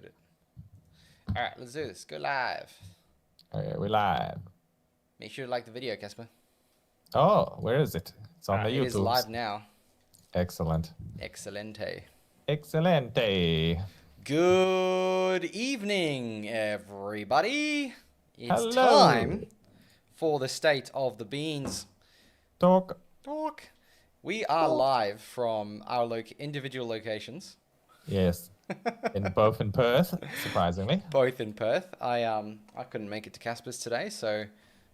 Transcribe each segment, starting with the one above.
download it. All right, let's do this. Go live. Okay, we're live. Make sure to like the video, Casper. Oh, where is it? It's on the It is YouTube. live now. Excellent. Excelente. Excelente. Good evening, everybody. It's Hello. time for the State of the Beans Talk. talk. We are live from our individual locations. Yes. Both in Perth, surprisingly. Both in Perth. I couldn't make it to Casper's today, so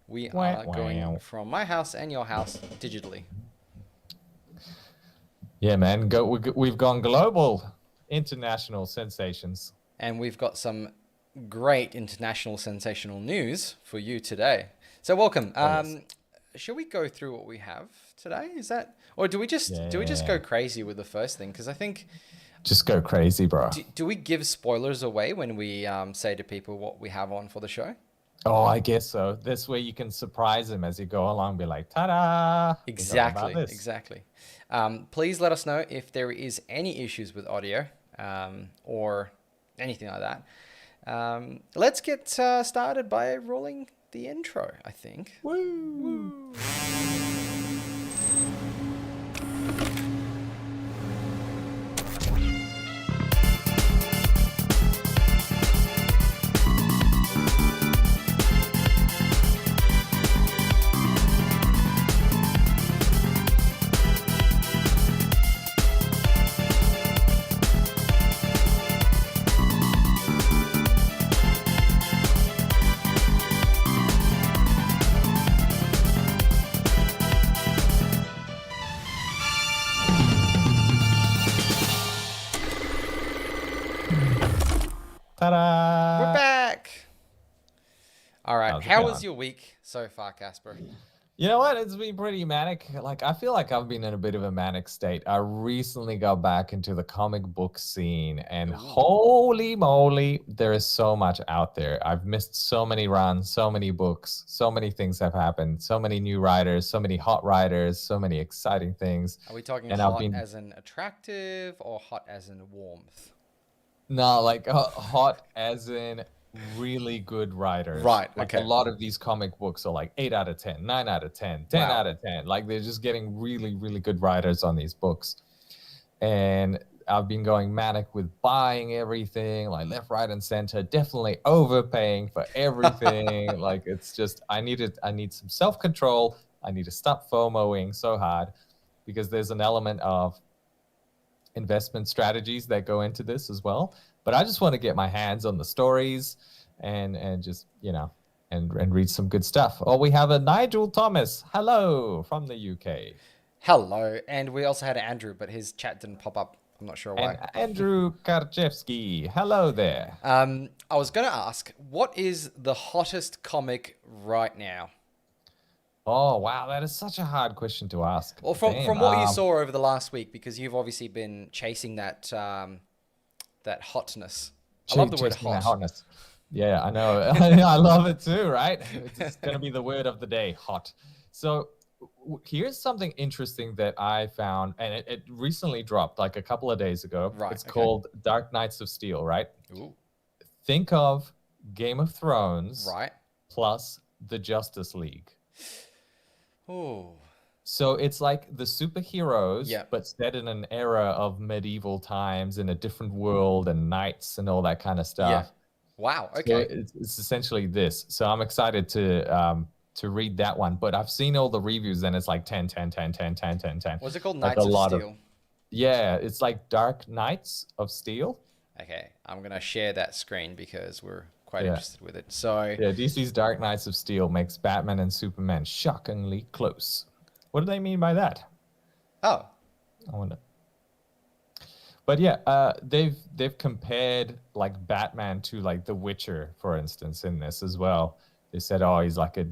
we are going from my house and your house digitally. Yeah, man. We've gone global. International sensations. And we've got some great international sensational news for you today. So welcome. Yes. Shall we go through what we have today? Or do we just go crazy with the first thing? Because I think just go crazy, bro. Do we give spoilers away when we say to people what we have on for the show? Oh, I guess so. This way you can surprise them as you go along. Be like, ta-da! Exactly. Please let us know if there is any issues with audio or anything like that. Let's get started by rolling the intro, I think. Woo! Ta-da! We're back. All right. How's it How going? was your week so far, Casper? You know what? It's been pretty manic. Like, I feel like I've been in a bit of a manic state. I recently got back into the comic book scene, and holy moly, there is so much out there. I've missed so many runs, so many books, so many things have happened, so many new writers, so many hot writers, so many exciting things. Are we talking And hot as in attractive or hot as in warmth? No, like hot as in really good writers. Right, Like okay. a lot of these comic books are like 8 out of 10, 9 out of 10, 10 Wow. out of 10. Like they're just getting really, really good writers on these books. And I've been going manic with buying everything, like left, right, and center, definitely overpaying for everything. Like it's just, I need some self-control. I need to stop FOMOing so hard because there's an element of investment strategies that go into this as well. But I just want to get my hands on the stories and just, and read some good stuff. Oh, we have a Nigel Thomas. Hello from the UK. Hello. And we also had Andrew, but his chat didn't pop up. I'm not sure why. And Andrew Karchevsky. Hello there. I was going to ask, what is the hottest comic right now? Oh, wow. That is such a hard question to ask. Well, from what you saw over the last week, because you've obviously been chasing that that hotness. I love the word hot. Hotness. Yeah, I know. I love it too, right? It's going to be the word of the day, hot. So here's something interesting that I found, and it recently dropped like a couple of days ago. Right, It's called Dark Knights of Steel, right? Ooh. Think of Game of Thrones Right. plus the Justice League. Oh. So it's like the superheroes, Yeah. but set in an era of medieval times in a different world and knights and all that kind of stuff. Yeah. Wow. So Okay. it's essentially this. So I'm excited to read that one. But I've seen all the reviews and it's like 10, 10, 10, 10, 10, 10, 10. What's it called? Like Knights of Steel. Yeah, it's like Dark Knights of Steel. Okay. I'm going to share that screen because we're quite interested with it. So yeah, DC's Dark Knights of Steel makes Batman and Superman shockingly close. What do they mean by that? Oh. I wonder. But yeah, they've compared like Batman to like The Witcher, for instance, in this as well. They said, oh, he's like a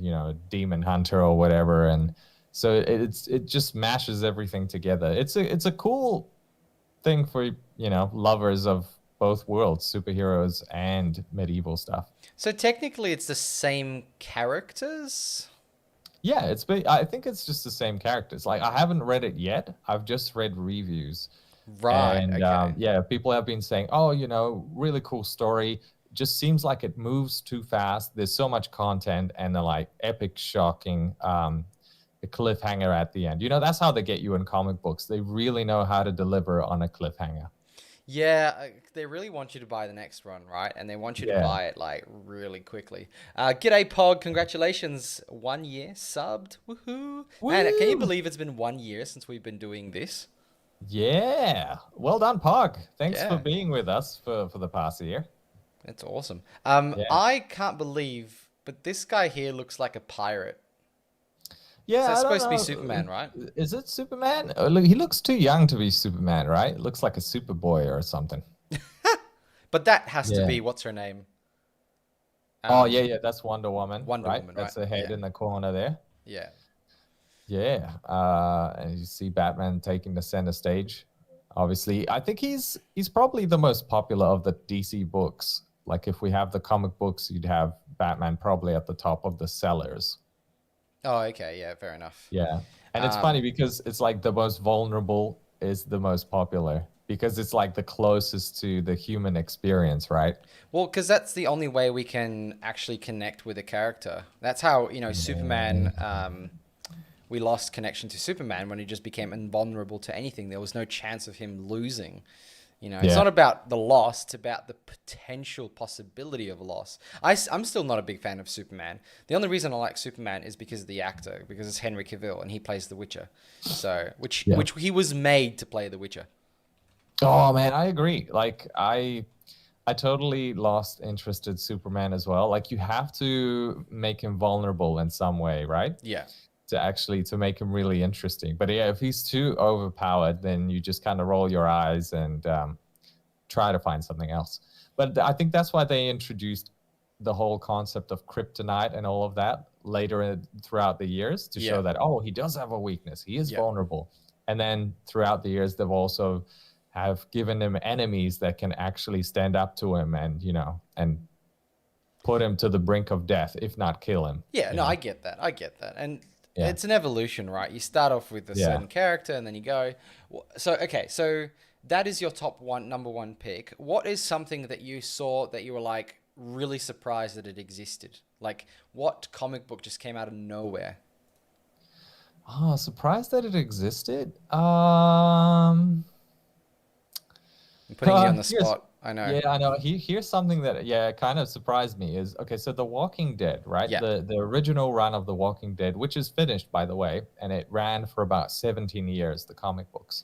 demon hunter or whatever, and so it just mashes everything together. It's a cool thing for lovers of both worlds, superheroes and medieval stuff. So technically, it's the same characters. Yeah, I think it's just the same characters. Like I haven't read it yet. I've just read reviews. Right. And Okay. yeah, people have been saying, oh, really cool story. Just seems like it moves too fast. There's so much content and the like epic, shocking the cliffhanger at the end. That's how they get you in comic books. They really know how to deliver on a cliffhanger. Yeah, they really want you to buy the next one, right? And they want you to Yeah. buy it like really quickly. G'day, Pog. Congratulations. 1 year subbed. Woohoo. Man, can you Woo! believe it's been 1 year since we've been doing this? Yeah. Well done, Pog. Thanks for Yeah, being with us for the past year. that's awesome. Yeah. I can't believe, but this guy here looks like a pirate. So Yeah, that's I don't supposed to be know. Superman, right? Is it Superman? Look, he looks too young to be Superman, right? Looks like a Superboy or something. But that has to Yeah. be, what's her name? Oh, yeah, Um, yeah, that's Wonder Woman, Wonder right? Woman, right? That's the head Yeah, in the corner there. yeah. Yeah. And you see Batman taking the center stage. Obviously, I think he's probably the most popular of the DC books. Like if we have the comic books, you'd have Batman probably at the top of the sellers. Oh, okay, yeah, fair enough. Yeah. And it's funny Um, because it's like the most vulnerable is the most popular because it's like the closest to the human experience, right? Well, because that's the only way we can actually connect with a character. That's how, Yeah. Superman, we lost connection to Superman when he just became invulnerable to anything. There was no chance of him losing. It's Yeah. not about the loss, it's about the potential possibility of loss. I'm still not a big fan of Superman. The only reason I like Superman is because of the actor, because it's Henry Cavill and he plays The Witcher. So, which Yeah. which he was made to play The Witcher. Oh man, I agree. Like I totally lost interest in Superman as well. Like you have to make him vulnerable in some way, right? Yeah. To make him really interesting. But yeah, if he's too overpowered, then you just kind of roll your eyes and try to find something else. But I think that's why they introduced the whole concept of kryptonite and all of that later throughout the years to Yeah. show that, oh, he does have a weakness. He is Yeah. vulnerable. And then throughout the years, they've also have given him enemies that can actually stand up to him and, and put him to the brink of death, if not kill him, Yeah, you no, I know? get that. I get that. And Yeah. it's an evolution, right? You start off with a Yeah. certain character and then you go. So, okay, so that is your number one pick. What is something that you saw that you were like really surprised that it existed? Like, what comic book just came out of nowhere? Oh, surprised that it existed. I'm putting you on the Here's spot. I know. Yeah, I know. Here's something that kind of surprised me is okay, so The Walking Dead, right? Yeah. The original run of The Walking Dead, which is finished by the way, and it ran for about 17 years, the comic books.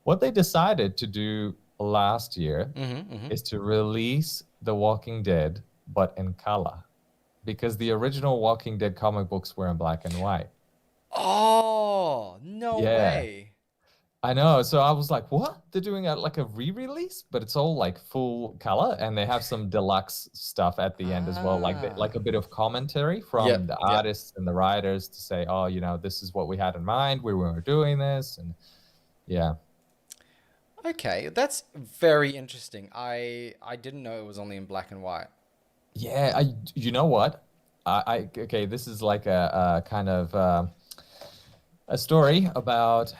What they decided to do last year Mm-hmm. Mm-hmm. is to release The Walking Dead but in color because the original Walking Dead comic books were in black and white. Oh, no Yeah. way. I know. So I was like, what? They're doing like a re-release, but it's all like full color and they have some deluxe stuff at the end as well, like Ah. a bit of commentary from Yep. the Yep. artists and the writers to say, oh, this is what we had in mind. We were doing this. And yeah. Okay, that's very interesting. I didn't know it was only in black and white. Yeah. You know what? Okay, this is like a kind of a story about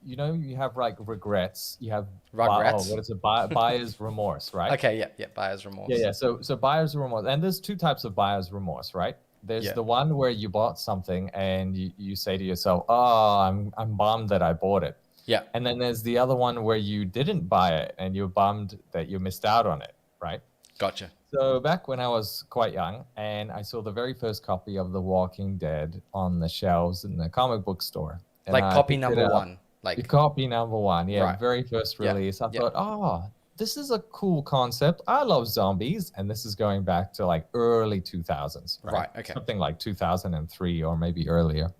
you have like regrets. You have Rugrats. what is it? Buyer's remorse, right? Okay, yeah, yeah, buyer's Yeah, remorse. yeah. So buyer's remorse, and there's two types of buyer's remorse, right? There's Yeah. the one where you bought something and you say to yourself, "Oh, I'm bummed that I bought it," Yeah. and then there's the other one where you didn't buy it and you're bummed that you missed out on it, right? Gotcha. So back when I was quite young, and I saw the very first copy of The Walking Dead on the shelves in the comic book store, and Like I copy picked it number up. one. The Like, copy number one, yeah, right. very first Yeah. release. I Yeah. thought, oh, this is a cool concept. I love zombies, and this is going back to like early 2000s, right? Right. Okay. Something like 2003 or maybe earlier,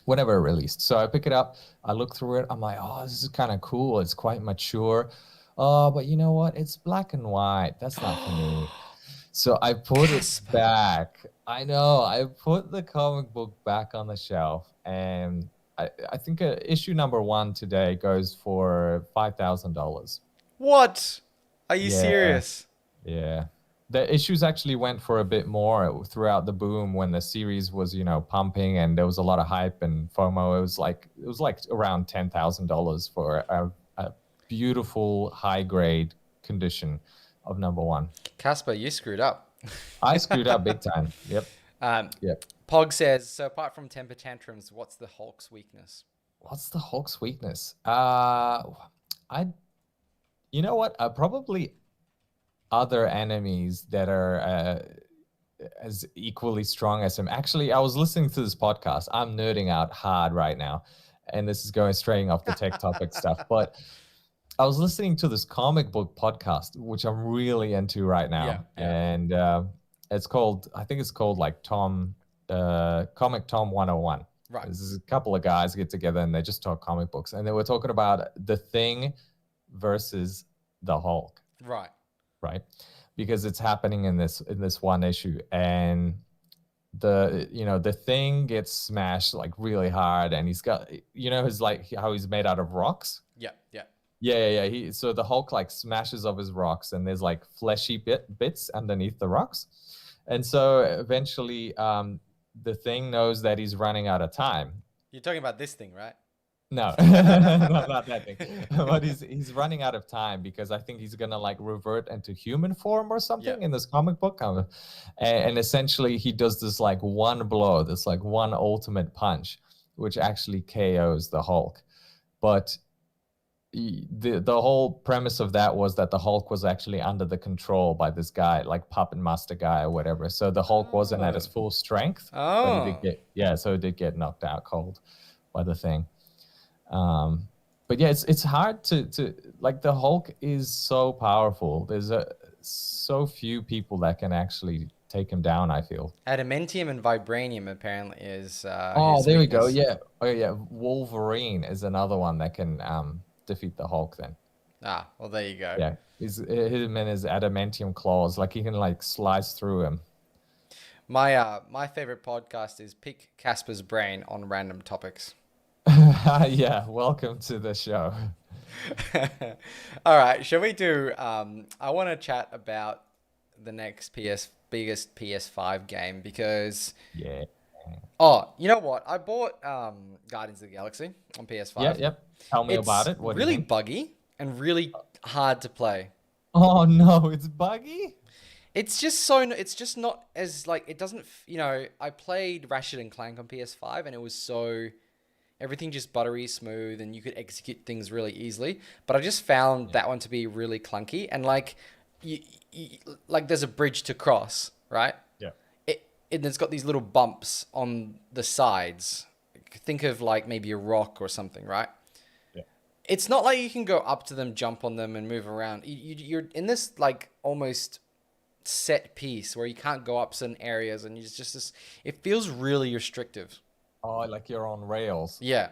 whenever it released. So I pick it up, I look through it, I'm like, oh, this is kind of cool. It's quite mature. Oh, but you know what? It's black and white. That's not for me. So I put it Casper. back. I know. I put the comic book back on the shelf, and I think issue number one today goes for $5,000. What? Are you Yeah, serious? yeah. The issues actually went for a bit more throughout the boom when the series was, pumping and there was a lot of hype and FOMO. It was like around $10,000 for a beautiful high grade condition of number one. Casper, you screwed up. I screwed up big time. Yep. Um, Yep. Pog says, so apart from temper tantrums, what's the Hulk's weakness? What's the Hulk's weakness? I, you know what? Probably other enemies that are as equally strong as him. Actually, I was listening to this podcast. I'm nerding out hard right now, and this is going straight off the tech topic stuff. But I was listening to this comic book podcast, which I'm really into right now, Yeah. and I think it's called like Comic Tom 101. Right. This is a couple of guys get together and they just talk comic books, and they were talking about the Thing versus the Hulk. Right, because it's happening in this one issue, and the Thing gets smashed like really hard, and he's got his like how he's made out of rocks. Yeah. So the Hulk like smashes up his rocks, and there's like fleshy bits underneath the rocks, and so eventually the Thing knows that he's running out of time. You're talking about this thing, right? No, not that thing. But he's running out of time because I think he's gonna like revert into human form or something in this comic book. And essentially he does this like one blow, this like one ultimate punch, which actually KOs the Hulk. But the whole premise of that was that the Hulk was actually under the control by this guy, like Puppet Master guy or whatever. So the Hulk wasn't at his full strength. But he did get knocked out cold by the Thing. But yeah, it's hard to like, the Hulk is so powerful. There's so few people that can actually take him down, I feel. Adamantium and vibranium apparently is there we go. Yeah. Oh yeah, Wolverine is another one that can defeat the Hulk then. Well, there you go. Yeah, him and his adamantium claws, like he can like slice through him. My favorite podcast is Pick Casper's Brain on random topics. Yeah, welcome to the show. All right, shall we do I want to chat about the next biggest PS5 game, because you know what, I bought Guardians of the Galaxy on PS5. Yep. Tell me about it. What really buggy and really hard to play. Oh no, it's buggy. It's just not as like, it doesn't, I played Ratchet and Clank on PS5 and it was so, everything just buttery smooth and you could execute things really easily. But I just found that one to be really clunky, and like, like there's a bridge to cross, right? Yeah. It's got these little bumps on the sides. Think of like maybe a rock or something, right? Yeah. It's not like you can go up to them, jump on them, and move around. You're in this like almost set piece where you can't go up certain areas, and it's just this. It feels really restrictive. Oh, like you're on rails. Yeah.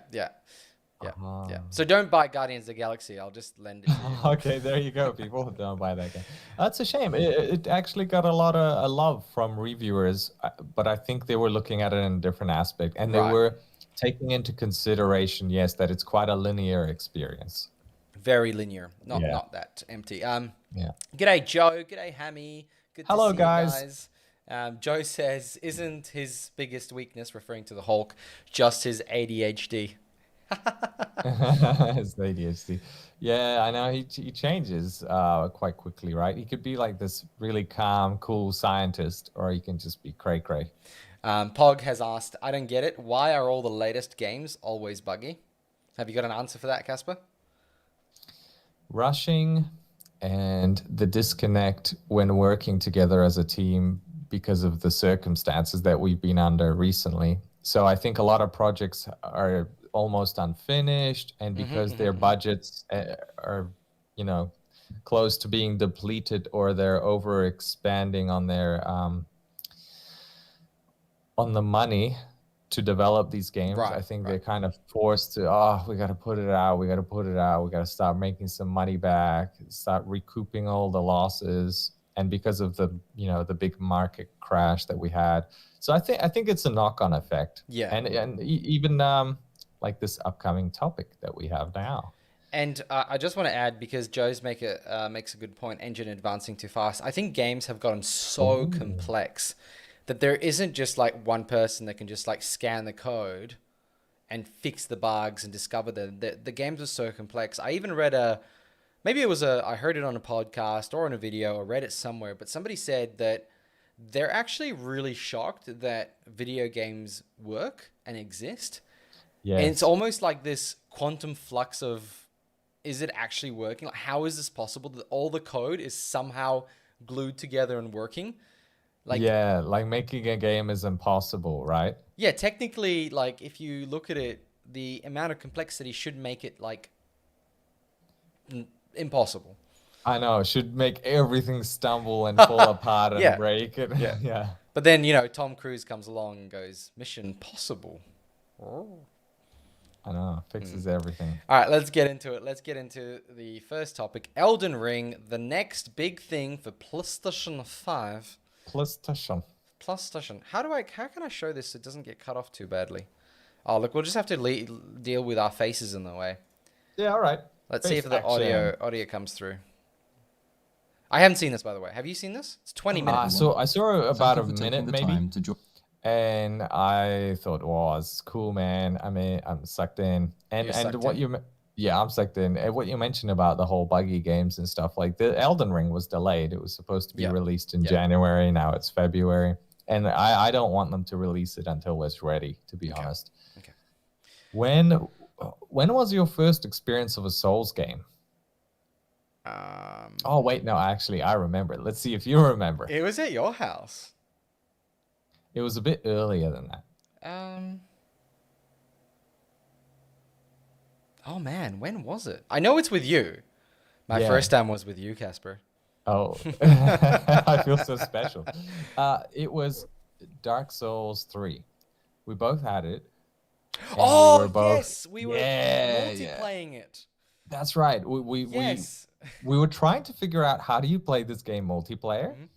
So don't buy Guardians of the Galaxy. I'll just lend it to you. Okay, there you go, people. Don't buy that game. That's a shame. It actually got a lot of love from reviewers, but I think they were looking at it in a different aspect, and they were taking into consideration, yes, that it's quite a linear experience. Very linear, not that empty. Yeah. G'day Joe. G'day Hammy. Good to Hello, see guys. you guys. Joe says, isn't his biggest weakness, referring to the Hulk, just his ADHD? His ADHD. Yeah, I know he changes quite quickly, right? He could be like this really calm, cool scientist, or he can just be cray-cray. Pog has asked, I don't get it. Why are all the latest games always buggy? Have you got an answer for that, Casper? Rushing and the disconnect when working together as a team because of the circumstances that we've been under recently. So I think a lot of projects are almost unfinished, and because their budgets are, close to being depleted, or they're over expanding on their on the money to develop these games. I think they're kind of forced to, we got to put it out. We got to start making some money back, start recouping all the losses. And because of the, the big market crash that we had. So I think it's a knock-on effect. Yeah. And even like this upcoming topic that we have now. And I just want to add, because Joe's makes a good point, engine advancing too fast. I think games have gotten so Ooh. complex that there isn't just like one person that can just like scan the code and fix the bugs and discover them. The games are so complex. I even read I heard it on a podcast or on a video or read it somewhere, but somebody said that they're actually really shocked that video games work and exist. And it's Yes. almost like this quantum flux of, is it actually working? Like, how is this possible that all the code is somehow glued together and working? Like, Yeah, like making a game is impossible, right? yeah, technically, like if you look at it, the amount of complexity should make it like impossible. I know, it should make everything stumble and fall apart and Yeah, break it. yeah. Yeah. But then, Tom Cruise comes along and goes, Mission Possible. Oh. I know, fixes everything. All right, let's get into it. Let's get into the first topic. Elden Ring, the next big thing for PlayStation 5. PlayStation. PlayStation. How can I show this so it doesn't get cut off too badly? Oh, look, we'll just have to deal with our faces in the way. Yeah, all right. Let's see if Face the action. audio comes through. I haven't seen this, by the way. Have you seen this? It's 20 minutes. So I saw about Thank a you for taking minute the maybe, time to join. and I thought, "Wow, it's cool, man." I mean, I'm sucked in, and You're and sucked what in? you, yeah, I'm sucked in. And what you mentioned about the whole buggy games and stuff, like the Elden Ring was delayed. It was supposed to be Yeah. released in Yeah. January. Now it's February, and I don't want them to release it until it's ready. To be honest. Okay. When was your first experience of a Souls game? Oh wait, no, actually, I remember. Let's see if you remember. It was at your house. It was a bit earlier than that. Oh man, when was it? I know it's with you. My Yeah. first time was with you, Casper. Oh, I feel so special. It was Dark Souls 3. We both had it. And Oh, we were both, yes, we were yeah, multiplaying it. that's right. We Yes. we were trying to figure out how do you play this game multiplayer, Mhm.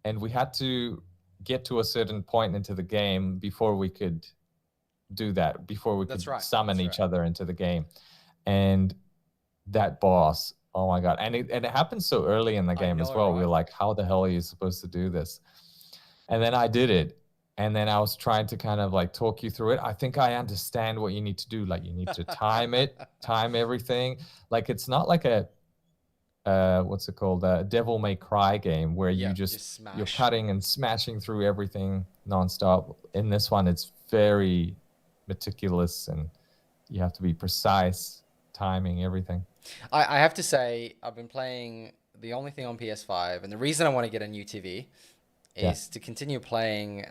and we had to get to a certain point into the game before we could do that, before we That's could right, summon that's each right. other into the game. And that boss, oh my god. And it happened so early in the I game as know, well. We were right? like, how the hell are you supposed to do this? And then I did it. And then I was trying to kind of like talk you through it. I think I understand what you need to do. Like you need to time it, time everything. Like it's not like a what's it called? A Devil May Cry game where Yeah, you just you're smash. cutting and smashing through everything nonstop. In this one, it's very meticulous and you have to be precise, timing everything. I have to say, I've been playing the only thing on PS5, and the reason I want to get a new TV Yeah. is to continue playing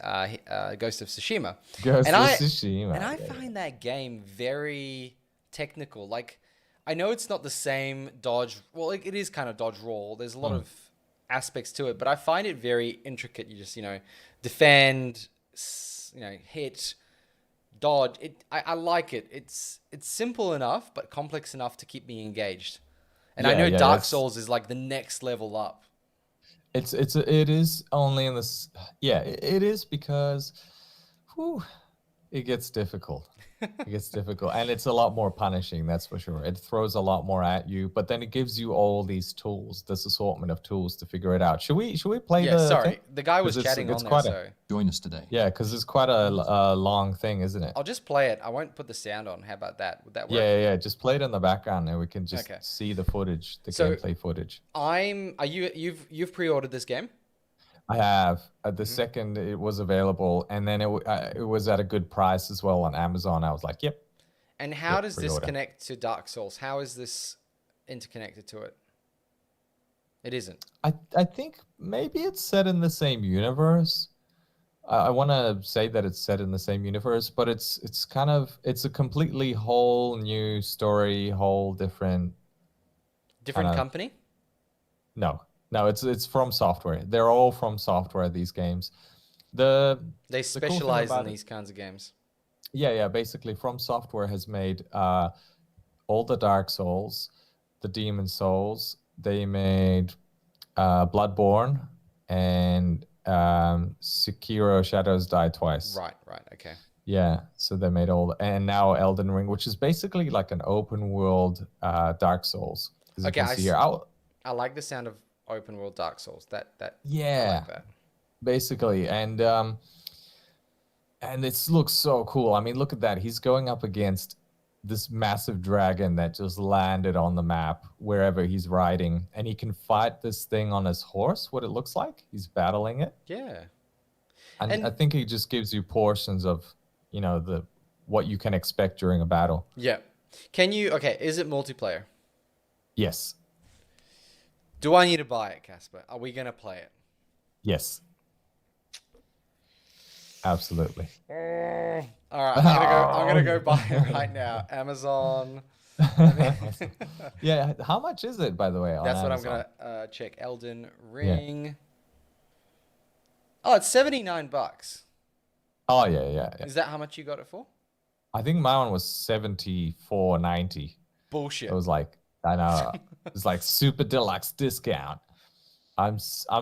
Ghost of Tsushima. Ghost And of I Tsushima. and I Yeah, yeah. find that game very technical. Like, I know it's not the same dodge. Well, it is kind of dodge roll. There's a lot of aspects to it, but I find it very intricate. You just, defend, hit, dodge. I like it. It's simple enough, but complex enough to keep me engaged. And I Yeah, know yeah, Dark it's Souls is like the next level up. it is only in this. Yeah, it is because, whew, it gets difficult. It gets difficult, and it's a lot more punishing. That's for sure. It throws a lot more at you, but then it gives you all these tools, this assortment of tools to figure it out. Should we play Yeah, the sorry. thing? The guy was 'Cause chatting on it's there, quite a so Join us today. yeah, because it's quite a long thing, isn't it? I'll just play it. I won't put the sound on. How about that? Would that work? Yeah. Just play it in the background, and we can just Okay. see the footage, the So- gameplay footage. You've pre-ordered this game? I have Mm-hmm. the second it was available, and then it was at a good price as well on Amazon. I was like, yep. And how Yep, does this pre-order. connect to Dark Souls? How is this interconnected to it? It isn't. I think maybe it's set in the same universe. I want to say that it's set in the same universe, but it's a completely whole new story, whole different. Different Kinda- company? No, it's from software. They're all from software. These games. They cool thing specialize in about it- these kinds of games. Yeah. Basically, From Software has made all the Dark Souls, the Demon Souls. They made Bloodborne and Sekiro: Shadows Die Twice. Right, okay. Yeah, so they made and now Elden Ring, which is basically like an open world Dark Souls, as you Okay, can see here. I like the sound of open world Dark Souls. That I like Yeah, that. basically, and it looks so cool. I mean, look at that. He's going up against this massive dragon that just landed on the map wherever he's riding, and he can fight this thing on his horse. What it looks like, he's battling it, Yeah. and I And think he just gives you portions of, the what you can expect during a battle. yeah. Okay, is it multiplayer? Yes, Do I need to buy it, Casper? Are we gonna play it? yes, absolutely. All right, I'm gonna go buy it right now. Amazon. Let me Yeah, how much is it, by the way, on That's what I'm Amazon? gonna check. Elden Yeah. Ring. Oh, it's $79. Oh, yeah, yeah, yeah. Is that how much you got it for? I think my one was 74.90. It Bullshit. was like, I know, it was like super deluxe discount. I'm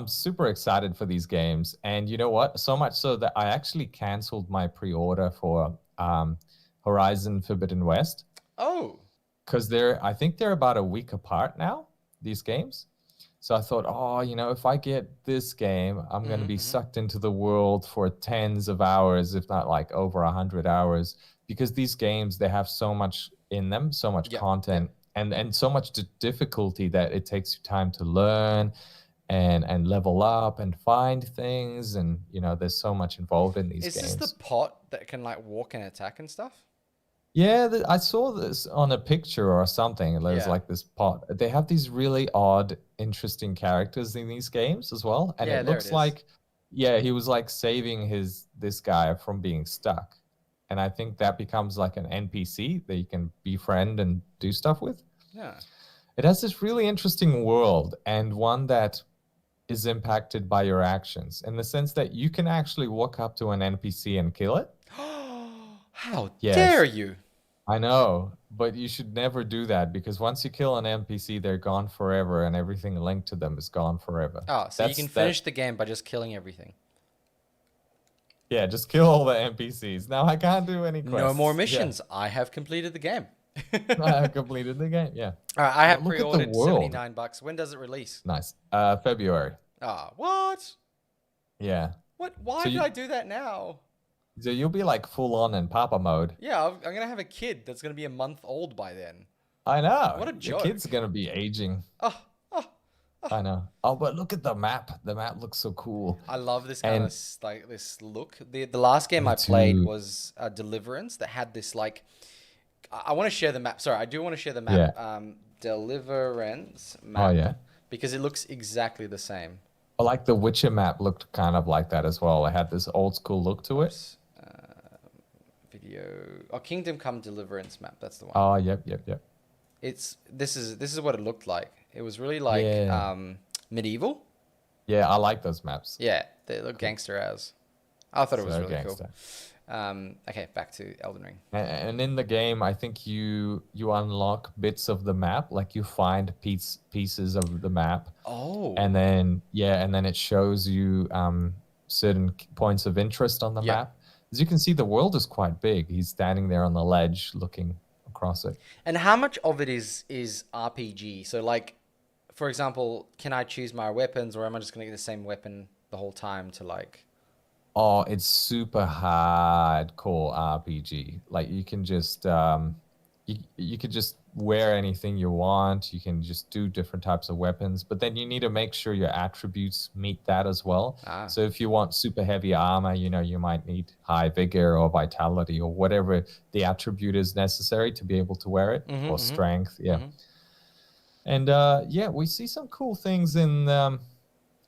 super excited for these games, and you know what? So much so that I actually canceled my pre-order for Horizon Forbidden West, Oh, because I think they're about a week apart now, these games. So I thought, oh, if I get this game, I'm going to be mm-hmm. sucked into the world for tens of hours, if not like over 100 hours, because these games, they have so much in them, so much Yep, yep. content, and so much difficulty that it takes you time to learn and level up and find things. And, there's so much involved in these Is this the games. pot that can like walk and attack and stuff? Yeah, I saw this on a picture or something. There's Yeah. like this pot. They have these really odd, interesting characters in these games as well. And Yeah, it there it looks is. like, yeah, he was like saving this guy from being stuck. And I think that becomes like an NPC that you can befriend and do stuff with. Yeah. It has this really interesting world, and one that is impacted by your actions, in the sense that you can actually walk up to an NPC and kill it. How dare Yes. you? I know, but you should never do that, because once you kill an NPC, they're gone forever, and everything linked to them is gone forever. Oh, so you That's can that. finish the game by just killing everything. Yeah, just kill all the NPCs. Now I can't do any No more quests. Yeah, missions. I have completed the game. I completed the game. Yeah, All right, I have but look at the pre-ordered world. $79. When does it release? Nice. February. Ah, what? Yeah. What? Why So did you, I do that now? so you'll be like full on in Papa mode. Yeah, I'm gonna have a kid that's gonna be a month old by then. I know. What a Your kid's joke. gonna be aging. Oh, oh, I know. Oh, but look at the map. The map looks so cool. I love this kind of And like this look. The last game me I played too. was Deliverance that had this like. I want to share the map. Sorry, I do want to share the Yeah. map. Deliverance Oh map yeah. because it looks exactly the same. I like the Witcher map looked kind of like that as well. It had this old school look to it. Oops. Video. Oh, Kingdom Come Deliverance map. That's the one. Oh, yep, yep, yep. This is what it looked like. It was really like Yeah. medieval. Yeah, I like those maps. Yeah, they look gangster as. I thought it was So really cool. gangster. Okay, back to Elden Ring. And in the game, I think you unlock bits of the map, like you find pieces of the map, Oh, and then it shows you certain points of interest on the yeah. map. As you can see, the world is quite big. He's standing there on the ledge looking across it. And how much of it is RPG? So like, for example, can I choose my weapons, or am I just gonna get the same weapon the whole time to like? Oh, it's super hardcore RPG. Like you can just you could just wear anything you want. You can just do different types of weapons, but then you need to make sure your attributes meet that as well. Ah. So if you want super heavy armor, you might need high vigor or vitality or whatever the attribute is necessary to be able to wear it, Mm-hmm, or mm-hmm, strength. Yeah. mm-hmm. And yeah, we see some cool things in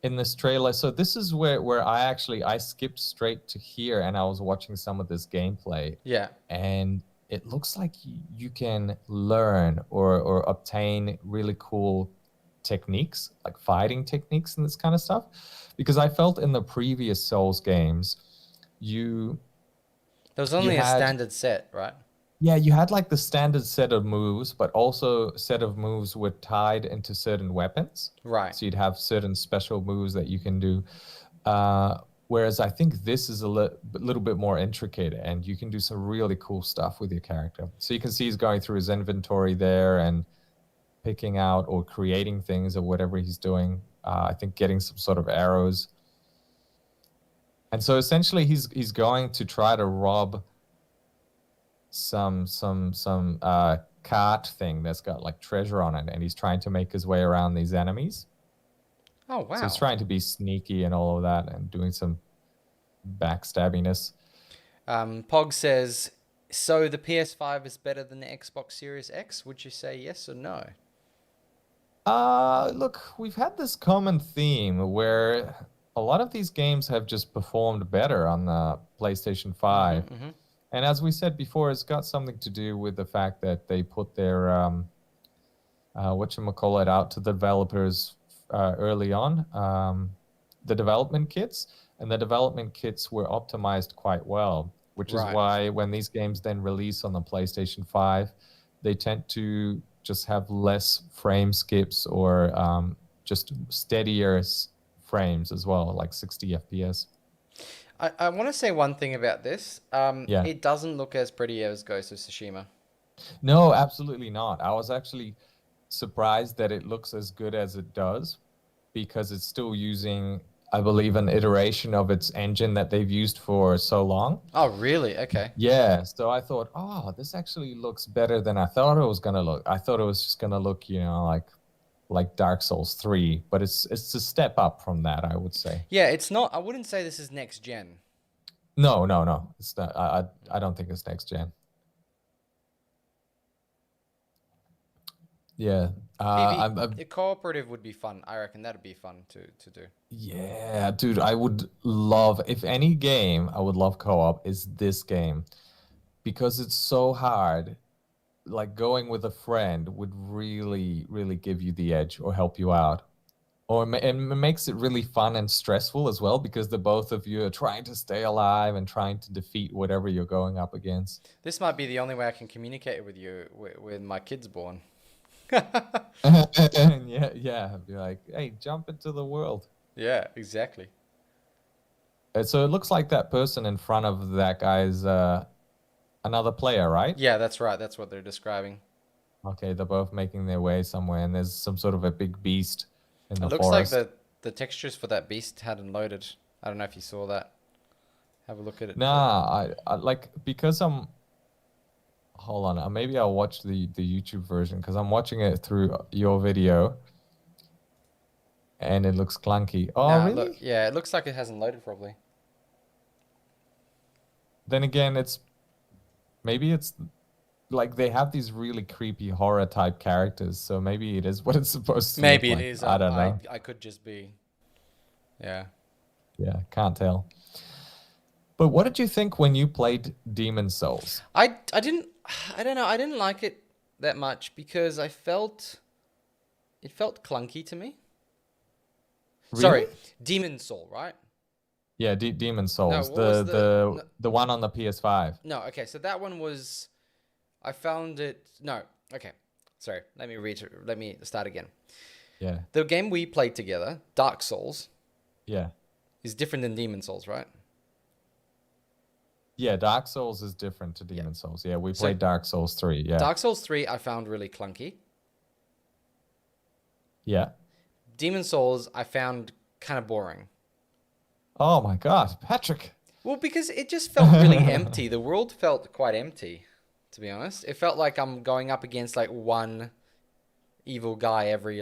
this trailer. So this is where I skipped straight to here, and I was watching some of this gameplay, Yeah. and it looks like you can learn or obtain really cool techniques, like fighting techniques and this kind of stuff. Because I felt in the previous Souls games, you There was you only a had standard set, right? yeah, you had like the standard set of moves, but also set of moves were tied into certain weapons. Right. So you'd have certain special moves that you can do. Whereas I think this is a little bit more intricate, and you can do some really cool stuff with your character. So you can see he's going through his inventory there and picking out or creating things or whatever he's doing. I think getting some sort of arrows. And so essentially he's going to try to rob some cart thing that's got like treasure on it, and he's trying to make his way around these enemies. Oh, wow. So he's trying to be sneaky and all of that and doing some backstabbiness. Pog says, so the PS5 is better than the Xbox Series X? Would you say yes or no? Look, we've had this common theme where a lot of these games have just performed better on the PlayStation 5. Mm-hmm. And as we said before, it's got something to do with the fact that they put their, whatchamacallit, out to the developers early on, the development kits. And the development kits were optimized quite well, which is why when these games then release on the PlayStation 5, they tend to just have less frame skips or just steadier frames as well, like 60 FPS. I want to say one thing about this. Yeah. It doesn't look as pretty as Ghost of Tsushima. No, absolutely not. I was actually surprised that it looks as good as it does, because it's still using, I believe, an iteration of its engine that they've used for so long. Oh, really? Okay. Yeah, so I thought, oh, this actually looks better than I thought it was going to look. I thought it was just going to look, like Dark Souls 3, but it's a step up from that, I would say. Yeah, it's not. I wouldn't say this is next gen. No. It's not. I don't think it's next gen. Yeah. The cooperative would be fun. I reckon that'd be fun to do. Yeah, dude, I would love, if any game I would love co-op is this game, because it's so hard. Like going with a friend would really, really give you the edge or help you out. And it makes it really fun and stressful as well, because the both of you are trying to stay alive and trying to defeat whatever you're going up against. This might be the only way I can communicate with you when my kid's born. Yeah. Be like, hey, jump into the world. Yeah, exactly. And so it looks like that person in front of that guy's another player, right? Yeah, that's right. That's what they're describing. Okay, they're both making their way somewhere, and there's some sort of a big beast in the It looks forest. like the textures for that beast hadn't loaded. I don't know if you saw that. Have a look at it. Nah, I like, because I'm... Hold on, maybe I'll watch the YouTube version, because I'm watching it through your video, and it looks clunky. Oh, Nah, really? Look, yeah, it looks like it hasn't loaded properly. Then again, maybe it's like they have these really creepy horror type characters, so maybe it is what it's supposed to Maybe look it like. is. I don't know. I could just be. Yeah. Yeah, can't tell. But what did you think when you played Demon Souls? I don't know. I didn't like it that much because it felt clunky to me. Really? Sorry, Demon Soul, right? Yeah, Demon Souls, what was the one on the PS5. No, okay, so that one was, I found it. No, okay, sorry. Let me start again. Yeah. The game we played together, Dark Souls, Yeah. is different than Demon Souls, right? Yeah, Dark Souls is different to Demon Souls. Yeah, we played Dark Souls 3. Yeah. Dark Souls 3 I found really clunky. Yeah. Demon Souls I found kind of boring. Oh my God, Patrick. Well, because it just felt really empty. The world felt quite empty, to be honest. It felt like I'm going up against like one evil guy every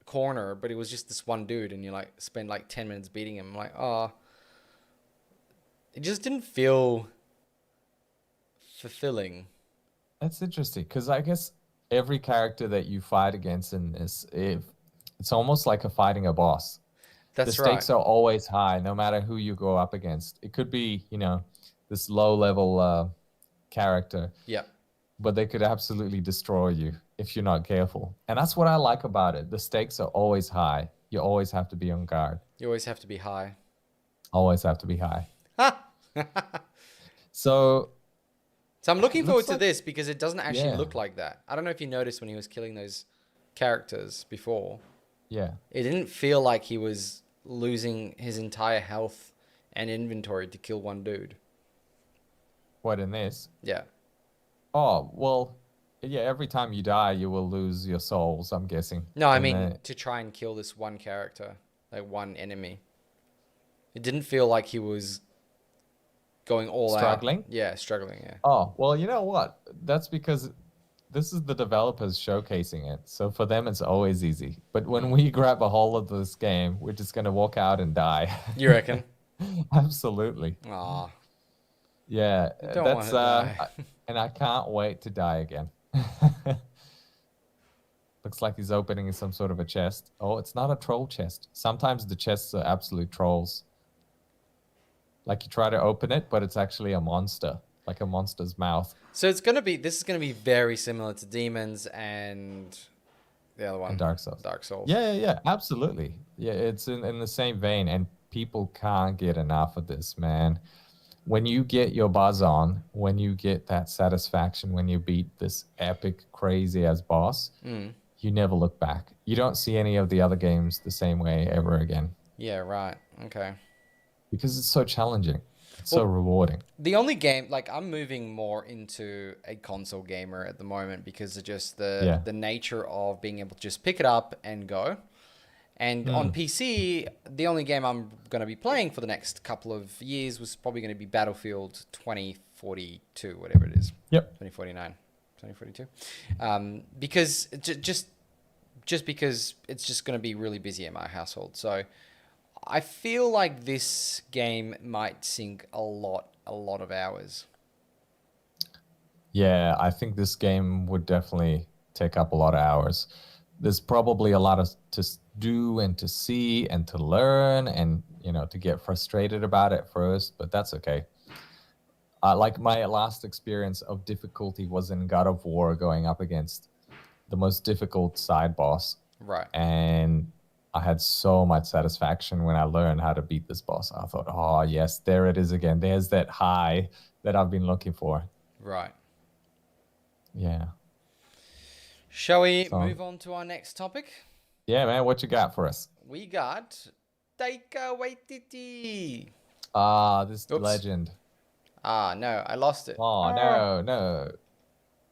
corner, but it was just this one dude, and you like spend like 10 minutes beating him. I'm like, oh, it just didn't feel fulfilling. That's interesting, because I guess every character that you fight against in this, it's almost like fighting a boss. That's the right. stakes are always high, no matter who you go up against. It could be, this low-level character. Yeah. But they could absolutely destroy you if you're not careful. And that's what I like about it. The stakes are always high. You always have to be on guard. You always have to be high. Always have to be high. So I'm looking forward to like, this because it doesn't actually look like that. I don't know if you noticed when he was killing those characters before. Yeah. It didn't feel like he was losing his entire health and inventory to kill one dude. What in this? Yeah. Oh, well, yeah, every time you die, you will lose your souls, I'm guessing. No, I In mean the to try and kill this one character, like one enemy. It didn't feel like he was going all out. struggling. Yeah, struggling. Yeah. Oh, well, you know what? That's because this is the developers showcasing it. So for them, it's always easy. But when we grab a hold of this game, we're just gonna walk out and die. You reckon? Absolutely. Aw, Yeah, I don't want that's to die. and I can't wait to die again. Looks like he's opening some sort of a chest. Oh, it's not a troll chest. Sometimes the chests are absolute trolls. Like you try to open it, but it's actually a monster, like a monster's mouth. So it's gonna be. This is gonna be very similar to Demons and the other one, And Dark Souls. Dark Souls. Yeah, absolutely. Yeah, it's in the same vein, and people can't get enough of this, man. When you get your buzz on, when you get that satisfaction, when you beat this epic, crazy ass boss, you never look back. You don't see any of the other games the same way ever again Yeah. Right. Okay. because it's so challenging. It's so rewarding. The only game, like, I'm moving more into a console gamer at the moment because of just the nature of being able to just pick it up and go. And on PC, the only game I'm going to be playing for the next couple of years was probably going to be Battlefield 2042, whatever it is. Yep. 2049, 2042. Because just because it's just going to be really busy in my household. So I feel like this game might sink a lot of hours. Yeah, I think this game would definitely take up a lot of hours. There's probably a lot of to do and to see and to learn and, to get frustrated about it first, but that's okay. Like my last experience of difficulty was in God of War going up against the most difficult side boss. Right. And I had so much satisfaction when I learned how to beat this boss. I thought, oh, yes, there it is again. There's that high that I've been looking for. Right. Yeah. Shall we move on to our next topic? Yeah, man, what you got for us? We got Taika Waititi. Ah, this Oops. legend. No, I lost it. Oh, no.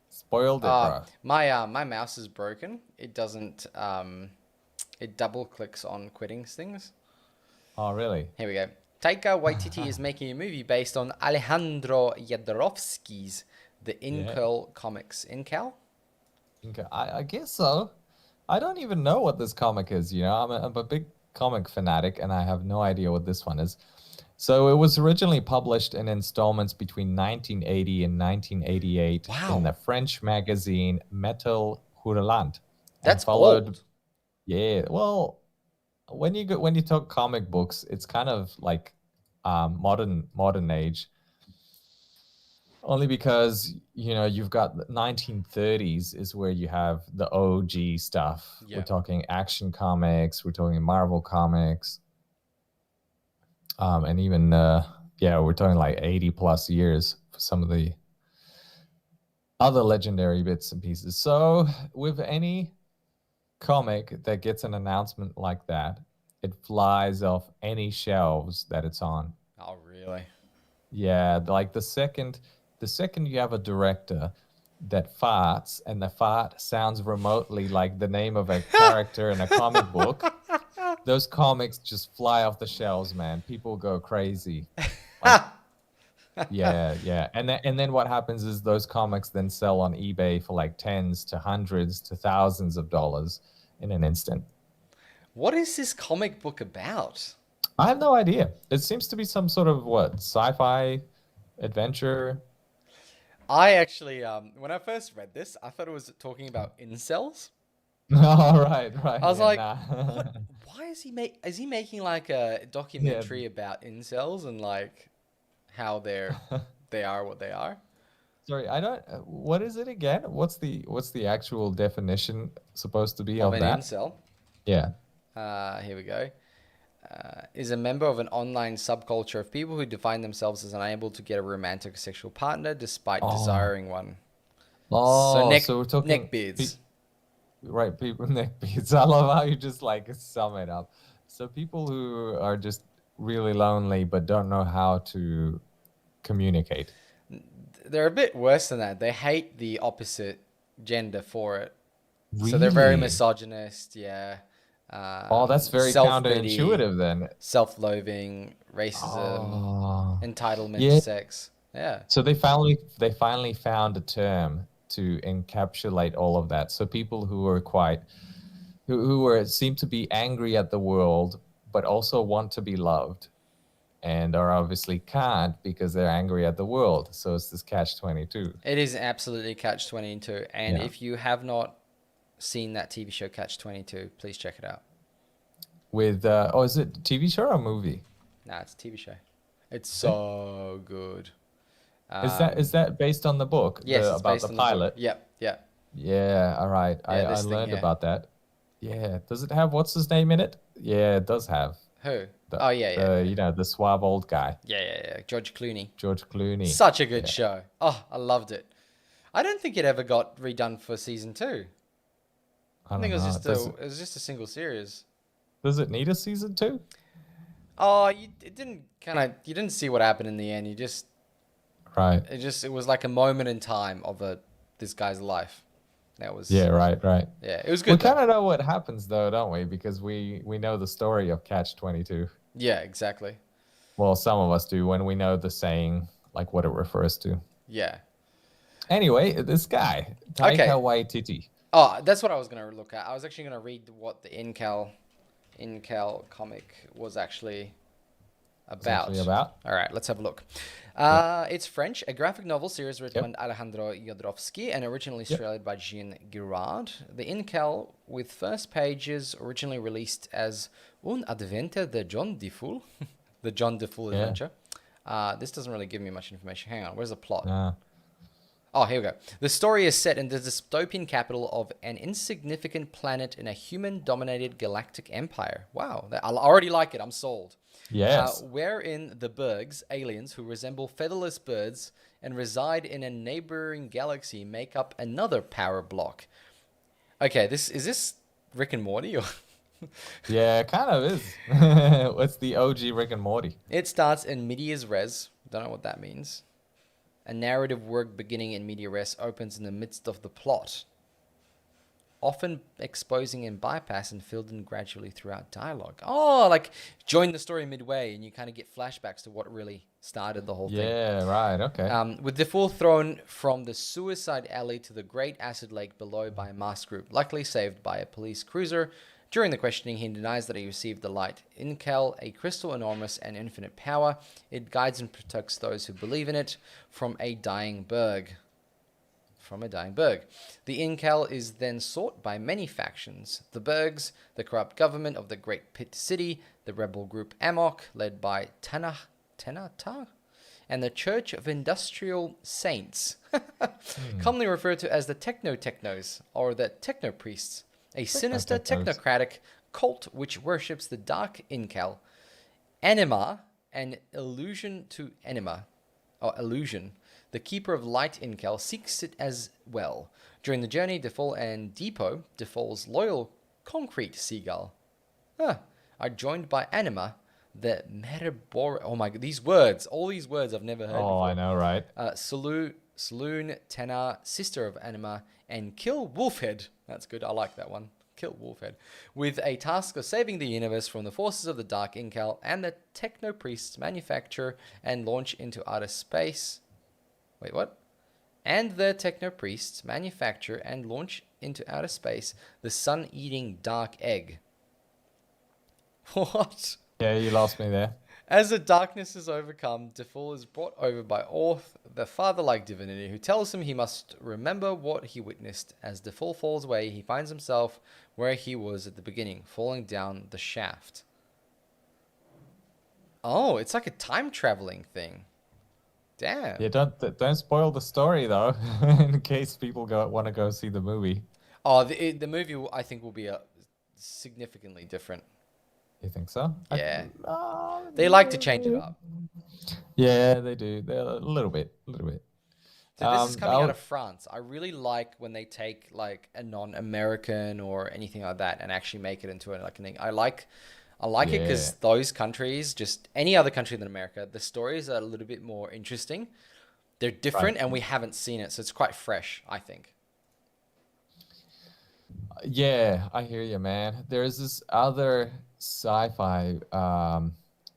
Spoiled it, bro. My mouse is broken. It doesn't it double clicks on quitting things. Oh, really? Here we go. Taika Waititi is making a movie based on Alejandro Jodorowsky's The Incal comics. Incal? I guess so. I don't even know what this comic is, I'm a big comic fanatic, and I have no idea what this one is. So it was originally published in installments between 1980 and 1988 in the French magazine Metal Hurlant. That's old. Yeah, well, when you talk comic books, it's kind of like modern age. Only because, you've got the 1930s is where you have the OG stuff. Yeah. We're talking Action Comics, we're talking Marvel Comics. And even, we're talking like 80 plus years for some of the other legendary bits and pieces. So with any comic that gets an announcement like that, it flies off any shelves that it's on. Oh, really? Yeah, like the second you have a director that farts and the fart sounds remotely like the name of a character in a comic book, those comics just fly off the shelves, man. People go crazy. Like, yeah. And then what happens is those comics then sell on eBay for like tens to hundreds to thousands of dollars in an instant. What is this comic book about? I have no idea. It seems to be some sort of sci-fi adventure. I actually, when I first read this, I thought it was talking about incels. Oh, right. I was like, why is he making like a documentary about incels and like how they are what they are? Sorry, I don't. What is it again? What's the actual definition supposed to be of an that? incel? Yeah. Here we go. Is a member of an online subculture of people who define themselves as unable to get a romantic or sexual partner despite desiring one. Oh, so we're talking neckbeards. Right, people neckbeards. I love how you just like sum it up. So people who are just really lonely but don't know how to communicate. They're a bit worse than that. They hate the opposite gender for it. So they're very Really? misogynist, yeah. Oh, that's very Self-pity, counterintuitive then. self-loathing, racism, Oh, entitlement to yeah. sex. Yeah. So they finally found a term to encapsulate all of that. So people who are who seem to be angry at the world, but also want to be loved, and are obviously can't because they're angry at the world. So it's this catch-22. It is absolutely Catch 22. And Yeah. if you have not seen that TV show Catch 22, please check it out. With is it a TV show or a movie? Nah, it's a TV show. It's Eh? so good. Is that based on the book, Yes, the it's about based the on the book. pilot? Yep, yep. Yeah, all right. I, Yeah, I this thing learned here. about that. Yeah. Does it have what's his name in it? Yeah, it does have Who? the Oh, yeah, yeah, the yeah. you know the suave old guy, Yeah, yeah, yeah. George Clooney. George Clooney. Such a good Yeah. show. Oh, I loved it. I don't think it ever got redone for season 2. I I think don't it was know. just a single series. Does it need a season 2? Oh, you didn't see what happened in the end. Right. It was like a moment in time of this guy's life. That was Yeah, right. yeah, it was We good kind though. of know what happens though, don't we? Because we know the story of Catch-22. Yeah, exactly. Well, some of us do when we know the saying, like what it refers to. Yeah. Anyway, this guy, Taika Okay. Waititi. Oh, that's what I was gonna look at. I was actually gonna read what the Incal comic was actually It's actually about. about. All right, let's have a look. It's French, a graphic novel series written by Alejandro Jodorowsky and originally Yep. illustrated by Jean Girard. The Incal, with first pages originally released as Un Adventure de John Defoe, the John Defoe Yeah. adventure. This doesn't really give me much information. Hang on, where's the plot? Ah. Oh, here we go. The story is set in the dystopian capital of an insignificant planet in a human-dominated galactic empire. Wow, I already like it. I'm sold. Yes. Wherein the Bergs, aliens who resemble featherless birds and reside in a neighboring galaxy, make up another power block. Okay, is this Rick and Morty? Or Yeah, it kind of is. What's the OG Rick and Morty? it starts in medias res. Don't know what that means. A narrative work beginning in media res opens in the midst of the plot, often exposing and bypass and filled in gradually throughout dialogue. Oh, like join the story midway and you kind of get flashbacks to what really started the whole thing. Yeah, right. Okay. With Defoe thrown from the suicide alley to the great acid lake below by a masked group, luckily saved by a police cruiser. During the questioning, he denies that he received the light Incal, a crystal enormous and infinite power. It guides and protects those who believe in it from a dying Berg. The Incal is then sought by many factions. The Bergs, the corrupt government of the Great Pit City, the rebel group Amok, led by Tanata, and the Church of Industrial Saints, commonly referred to as the Technos, or the Techno-Priests, a sinister Technos. technocratic cult which worships the Dark Incal. Anima, an illusion to Anima, or illusion. The Keeper of Light Incal seeks it as well. During the journey, Defoe and Depot, Defoe's loyal concrete seagull, are joined by Anima, the Metabor. Oh my god, all these words I've never heard before. I know, right? Saloon, Tena, sister of Anima, and Kill Wolfhead. That's good, I like that one. Kill Wolfhead. With a task of saving the universe from the forces of the Dark Incal and the Techno Priests manufacture and launch into outer space. Wait, what? And the Techno Priests manufacture and launch into outer space the sun-eating dark egg. What? Yeah, you lost me there. As the darkness is overcome, Defoe is brought over by Orth, the father-like divinity, who tells him he must remember what he witnessed. As Defoe falls away, he finds himself where he was at the beginning, falling down the shaft. Oh, it's like a time-traveling thing. Damn. Yeah, don't spoil the story though, in case people want to go see the movie. Oh, the movie I think will be significantly different. You think so? Yeah. They like to change it up. Yeah, they do. They're a little bit. So this is coming out of France. I really like when they take like a non-American or anything like that and actually make it into like an. I I like it Yeah, because those countries, just any other country than America, the stories are a little bit more interesting. They're right. different and we haven't seen it, so it's quite fresh, I think. Yeah, I hear you, man. There's this other sci-fi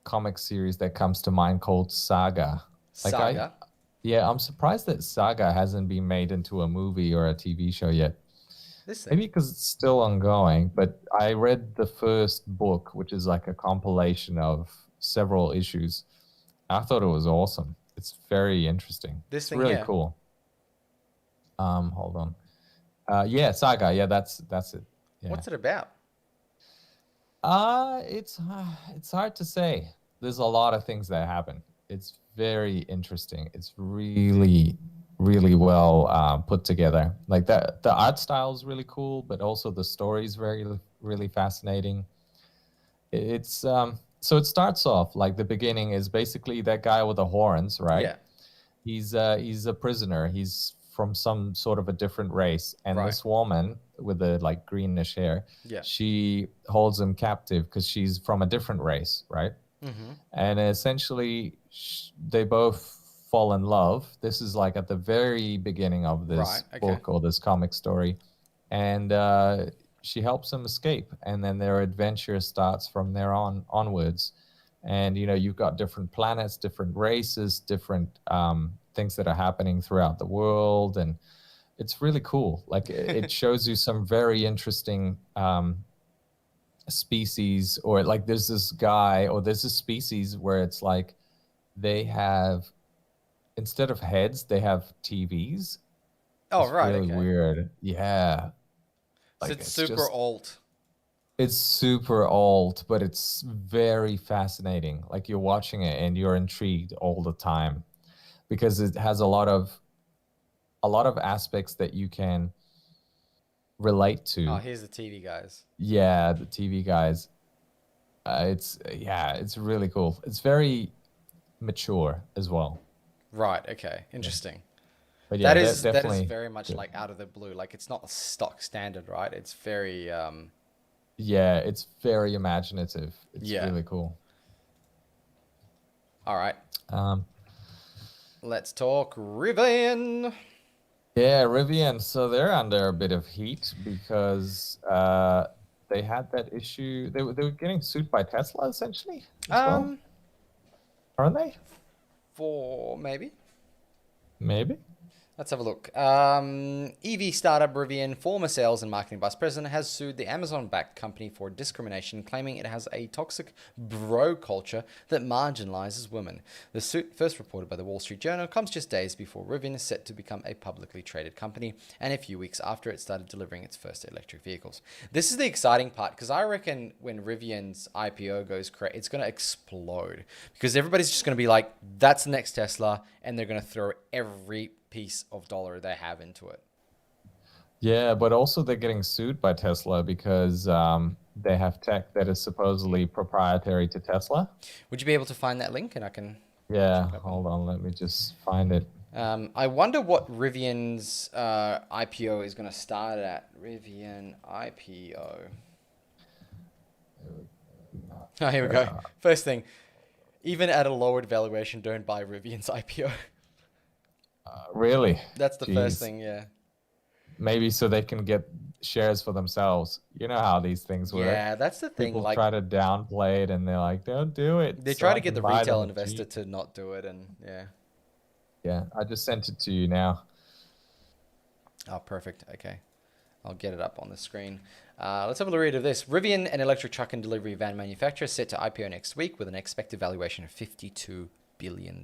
comic series that comes to mind called Saga. Like Saga. yeah, I'm surprised that Saga hasn't been made into a movie or a TV show yet. This thing. Maybe because it's still ongoing, but I read the first book, which is like a compilation of several issues. I thought it was awesome. It's very interesting. This It's thing really here. cool. Hold on. Yeah, Saga. Yeah, that's it. Yeah. What's it about? It's hard to say. There's a lot of things that happen. It's very interesting. It's really really well put together. Like that, the art style is really cool, but also the story is very really fascinating. It's so it starts off like the beginning is basically that guy with the horns, right? Yeah. He's a prisoner. He's from some sort of a different race, and Right. this woman with the like greenish hair, Yeah. she holds him captive because she's from a different race, right? Mm-hmm. And essentially they both fall in love. This is like at the very beginning of Right. this Okay. book or this comic story, and she helps him escape, and then their adventure starts from there onwards. And you know, you've got different planets, different races, different things that are happening throughout the world, and it's really cool. Like it shows you some very interesting species, or like there's this guy or there's this species where it's like they have, instead of heads they have TVs. Oh, It's right. really Okay. weird. Yeah, So like it's super alt. it's super old, but it's very fascinating. Like you're watching it and you're intrigued all the time because it has a lot of aspects that you can relate Oh, to. here's the TV guys. Yeah, the TV guys. It's yeah, it's really cool. It's very mature as well. Right. Okay. Yeah. Interesting. But yeah, That is definitely very much good. like out of the blue. Like it's not stock standard, right? It's very Yeah, it's very imaginative. It's yeah. really cool. All right. Um, Let's talk Rivian. yeah, Rivian. So they're under a bit of heat because they had that issue. They were getting sued by Tesla essentially as well, Um, aren't they? for maybe. Maybe. Let's have a look. EV startup Rivian, former sales and marketing vice president, has sued the Amazon-backed company for discrimination, claiming it has a toxic bro culture that marginalizes women. The suit, first reported by the Wall Street Journal, comes just days before Rivian is set to become a publicly traded company and a few weeks after it started delivering its first electric vehicles. This is the exciting part because I reckon when Rivian's IPO goes crazy, it's going to explode because everybody's just going to be like, that's the next Tesla, and they're going to throw every piece of dollar they have into it. Yeah, but also they're getting sued by Tesla because they have tech that is supposedly proprietary to Tesla. Would you be able to find that link and I can Yeah, check that one? hold on, let me just find it. I wonder what Rivian's IPO is going to start at. Rivian IPO. Oh, here we go. First thing, even at a lowered valuation, don't buy Rivian's IPO. Really? That's the first Jeez. thing, yeah. Maybe so they can get shares for themselves. You know how these things work. Yeah, that's the thing. People Like, try to downplay it and they're like, don't do it. they So try I to get can the buy retail them investor cheap. to not do it, and yeah. Yeah, I just sent it to you now. Oh, perfect. Okay. I'll get it up on the screen. Let's have a read of this. Rivian, an electric truck and delivery van manufacturer, set to IPO next week with an expected valuation of $52 billion.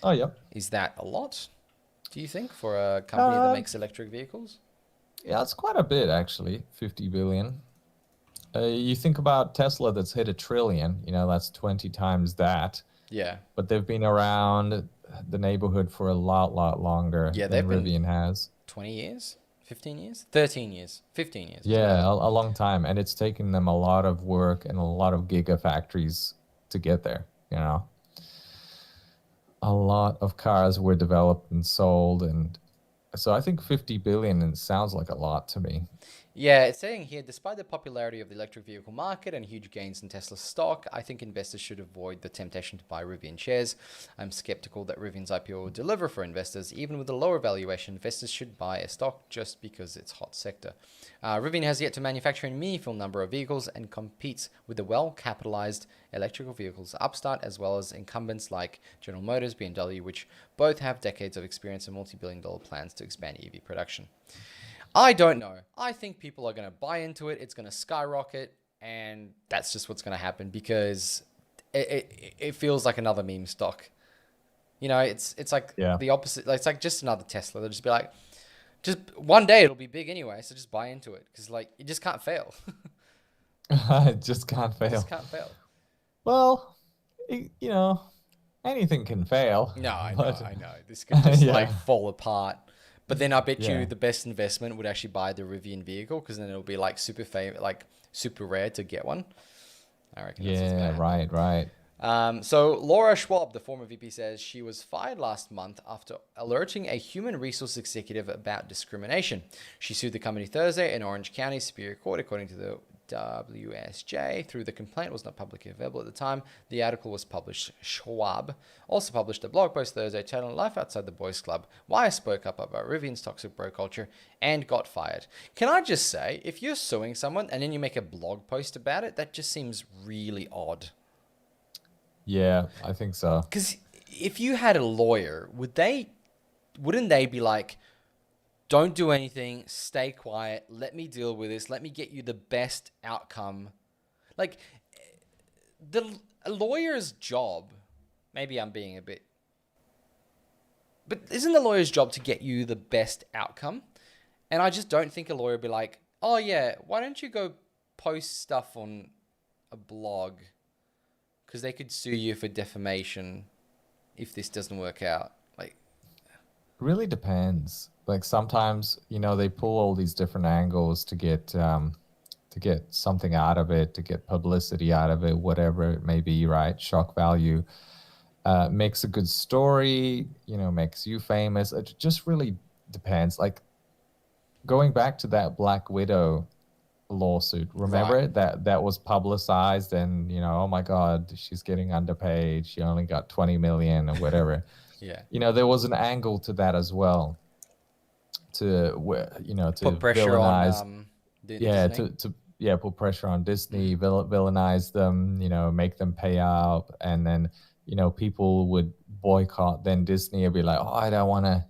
Oh, yep. Is that a lot, do you think, for a company that Uh, makes electric vehicles? yeah, it's quite a bit actually, 50 billion. You think about Tesla that's hit 1 trillion, you know, that's 20 times that. Yeah. But they've been around the neighborhood for a lot longer Yeah, than they've been Rivian has. 20 years? 15 years? 13 years. 15 years. Yeah, a long time. And it's taken them a lot of work and a lot of gigafactories to get there, you know. A lot of cars were developed and sold, and so I think 50 billion, it sounds like a lot to me. Yeah, it's saying here, despite the popularity of the electric vehicle market and huge gains in Tesla stock, I think investors should avoid the temptation to buy Rivian shares. I'm skeptical that Rivian's IPO will deliver for investors. Even with a lower valuation, investors should buy a stock just because it's hot sector. Rivian has yet to manufacture a meaningful number of vehicles and competes with the well-capitalized electrical vehicles upstart as well as incumbents like General Motors, BMW, which both have decades of experience and multi-billion-dollar plans to expand EV production. I don't know. I think people are going to buy into it. It's going to skyrocket, and that's just what's going to happen because it feels like another meme stock. You know, it's like Yeah. the opposite. Like, it's like just another Tesla. They'll just be like, just one day it'll be big anyway, so just buy into it because like it just can't fail. It just can't It just fail. can't fail. Well, you know, anything can fail, No, I know, but I know. This could just like yeah, fall apart. But then I bet you yeah, the best investment would actually buy the Rivian vehicle because then it'll be like like super rare to get one. I reckon that's what's gonna yeah, happen. right, right. So Laura Schwab, the former VP, says she was fired last month after alerting a human resource executive about discrimination. She sued the company Thursday in Orange County Superior Court, according to the WSJ. Through the complaint was not publicly available at the time the article was published. Schwab also published a blog post Thursday telling life outside the boys club why I spoke up about Rivian's toxic bro culture and got fired. Can I just say, if you're suing someone and then you make a blog post about it, that just seems really odd. Yeah, I think so. Because if you had a lawyer, wouldn't they be like, don't do anything, stay quiet, let me deal with this, let me get you the best outcome? Like, a lawyer's job, maybe I'm being a bit, but isn't the lawyer's job to get you the best outcome? And I just don't think a lawyer would be like, oh yeah, why don't you go post stuff on a blog? Because they could sue you for defamation if this doesn't work out. Like, Really depends. Like sometimes, they pull all these different angles to get something out of it, to get publicity out of it, whatever it may be, right? Shock value. Makes a good story, makes you famous. It just really depends. Like going back to that Black Widow lawsuit, remember right. it? That was publicized and, oh my God, she's getting underpaid. She only got 20 million or whatever. Yeah. There was an angle to that as well Put to pressure on villainize, yeah, Disney. put pressure on Disney, villainize them, make them pay out, and then people would boycott. Then Disney would be like, oh, I don't want to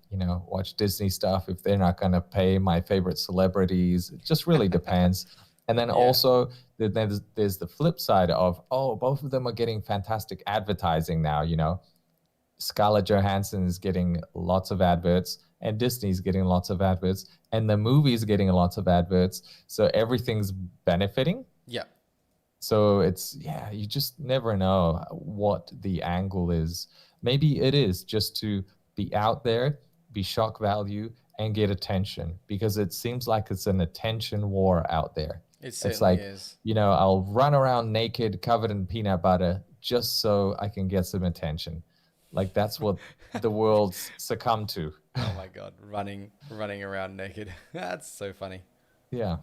watch Disney stuff if they're not going to pay my favorite celebrities. It just really depends. And then Yeah. also there's the flip side of, oh, both of them are getting fantastic advertising now. Scarlett Johansson is getting lots of adverts and Disney's getting lots of adverts and the movie's getting lots of adverts. So everything's benefiting. Yeah. So you just never know what the angle is. Maybe it is just to be out there, be shock value, and get attention because it seems like it's an attention war out there. It It's certainly like, is. I'll run around naked, covered in peanut butter just so I can get some attention. Like that's what the world's succumbed to. Oh my God. Running around naked. That's so funny. Yeah.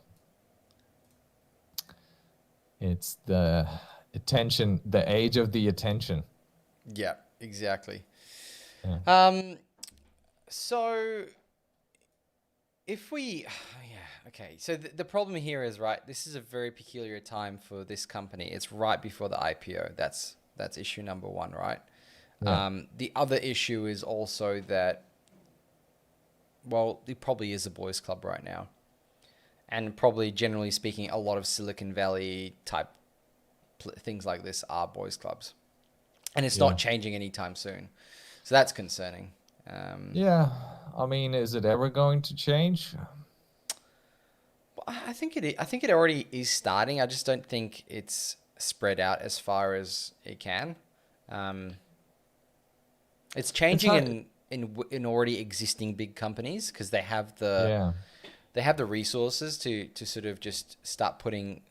It's the attention, the age of the attention. Yeah, exactly. Yeah. So if we, yeah, okay. So the problem here is, right, this is a very peculiar time for this company. It's right before the IPO. That's issue number one, right? Yeah. The other issue is also that, well, it probably is a boys' club right now. And probably, generally speaking, a lot of Silicon Valley type things like this are boys' clubs. And it's Yeah. not changing anytime soon. So that's concerning. Yeah. I mean, is it ever going to change? I think I think it already is starting. I just don't think it's spread out as far as it can. Um, it's It's changing hard. in already existing big companies because Yeah. they have the resources to sort of just start putting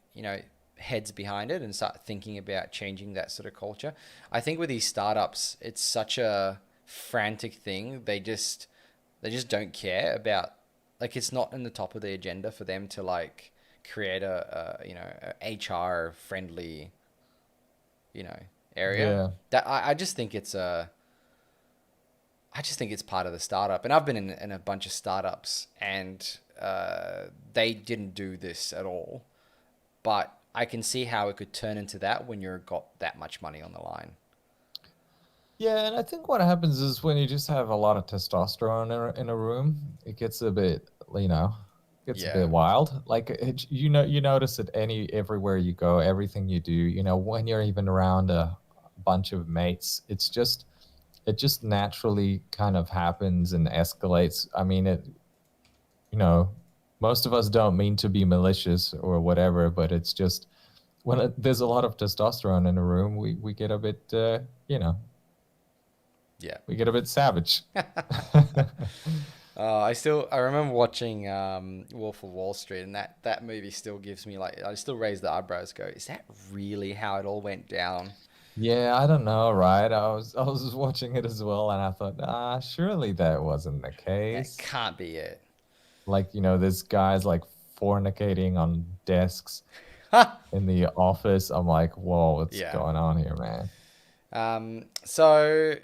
heads behind it and start thinking about changing that sort of culture. I think with these startups, it's such a frantic thing. They just don't care about Like it's not in the top of the agenda for them to like create a HR friendly, area. Yeah. That I just think it's I just think it's part of the startup. And I've been in a bunch of startups, and they didn't do this at all. But I can see how it could turn into that when you've got that much money on the line. Yeah, and I think what happens is when you just have a lot of testosterone in a room, it gets a bit, gets a bit Yeah. wild. Like you notice it everywhere you go, everything you do. When you're even around a bunch of mates, it just naturally kind of happens and escalates. I mean, you know, most of us don't mean to be malicious or whatever, but it's just when there's a lot of testosterone in a room, we get a bit, Yeah. we get a bit savage. I remember watching Wolf of Wall Street, and that movie still gives me like I still raise the eyebrows. Go, is that really how it all went down? Yeah, I don't know, right? I was watching it as well, and I thought, surely that wasn't the That case. can't be it. Like, there's guys like fornicating on desks in the office. I'm like, whoa, what's Yeah. going on here, man? So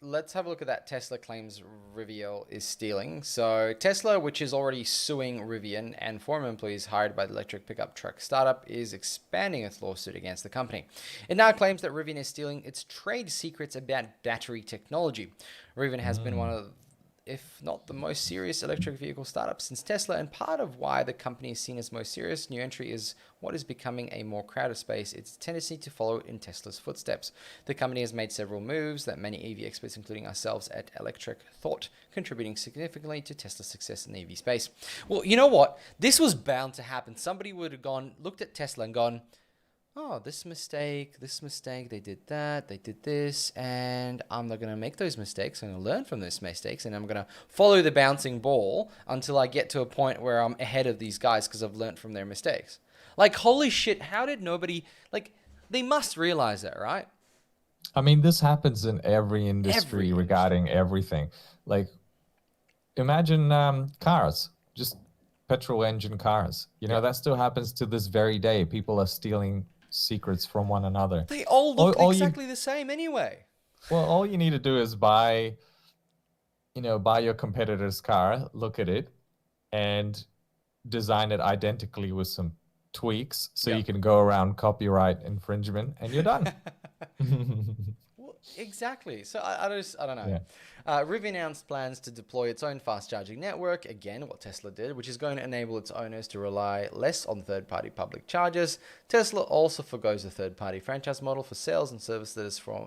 let's have a look at that. Tesla claims Rivian is stealing. So Tesla, which is already suing Rivian and former employees hired by the electric pickup truck startup, is expanding its lawsuit against the company. It now claims that Rivian is stealing its trade secrets about battery technology. Rivian has been one of, if not the most serious electric vehicle startup since Tesla, and part of why the company is seen as most serious new entry is what is becoming a more crowded space, its tendency to follow in Tesla's footsteps. The company has made several moves that many EV experts, including ourselves at Electric, thought contributing significantly to Tesla's success in the EV space. Well, you know what? This was bound to happen. Somebody would have looked at Tesla and gone, oh, this mistake, they did that, they did this, and I'm not going to make those mistakes. I'm going to learn from those mistakes, and I'm going to follow the bouncing ball until I get to a point where I'm ahead of these guys because I've learned from their mistakes. Like, holy shit, how did nobody, like, they must realize that, right? I mean, this happens in every industry Every regarding everything. Like, imagine cars, just petrol engine cars. Yeah. That still happens to this very day. People are stealing secrets from one another. They all All, look all you exactly the same anyway. well, all you need to do is buy your competitor's car, look at it, and design it identically with some tweaks so you Yep. can go around copyright infringement, and you're done. Well, exactly. So I don't know. Yeah. Rivian announced plans to deploy its own fast charging network, again, what Tesla did, which is going to enable its owners to rely less on third-party public chargers. Tesla also forgoes a third-party franchise model for sales and service that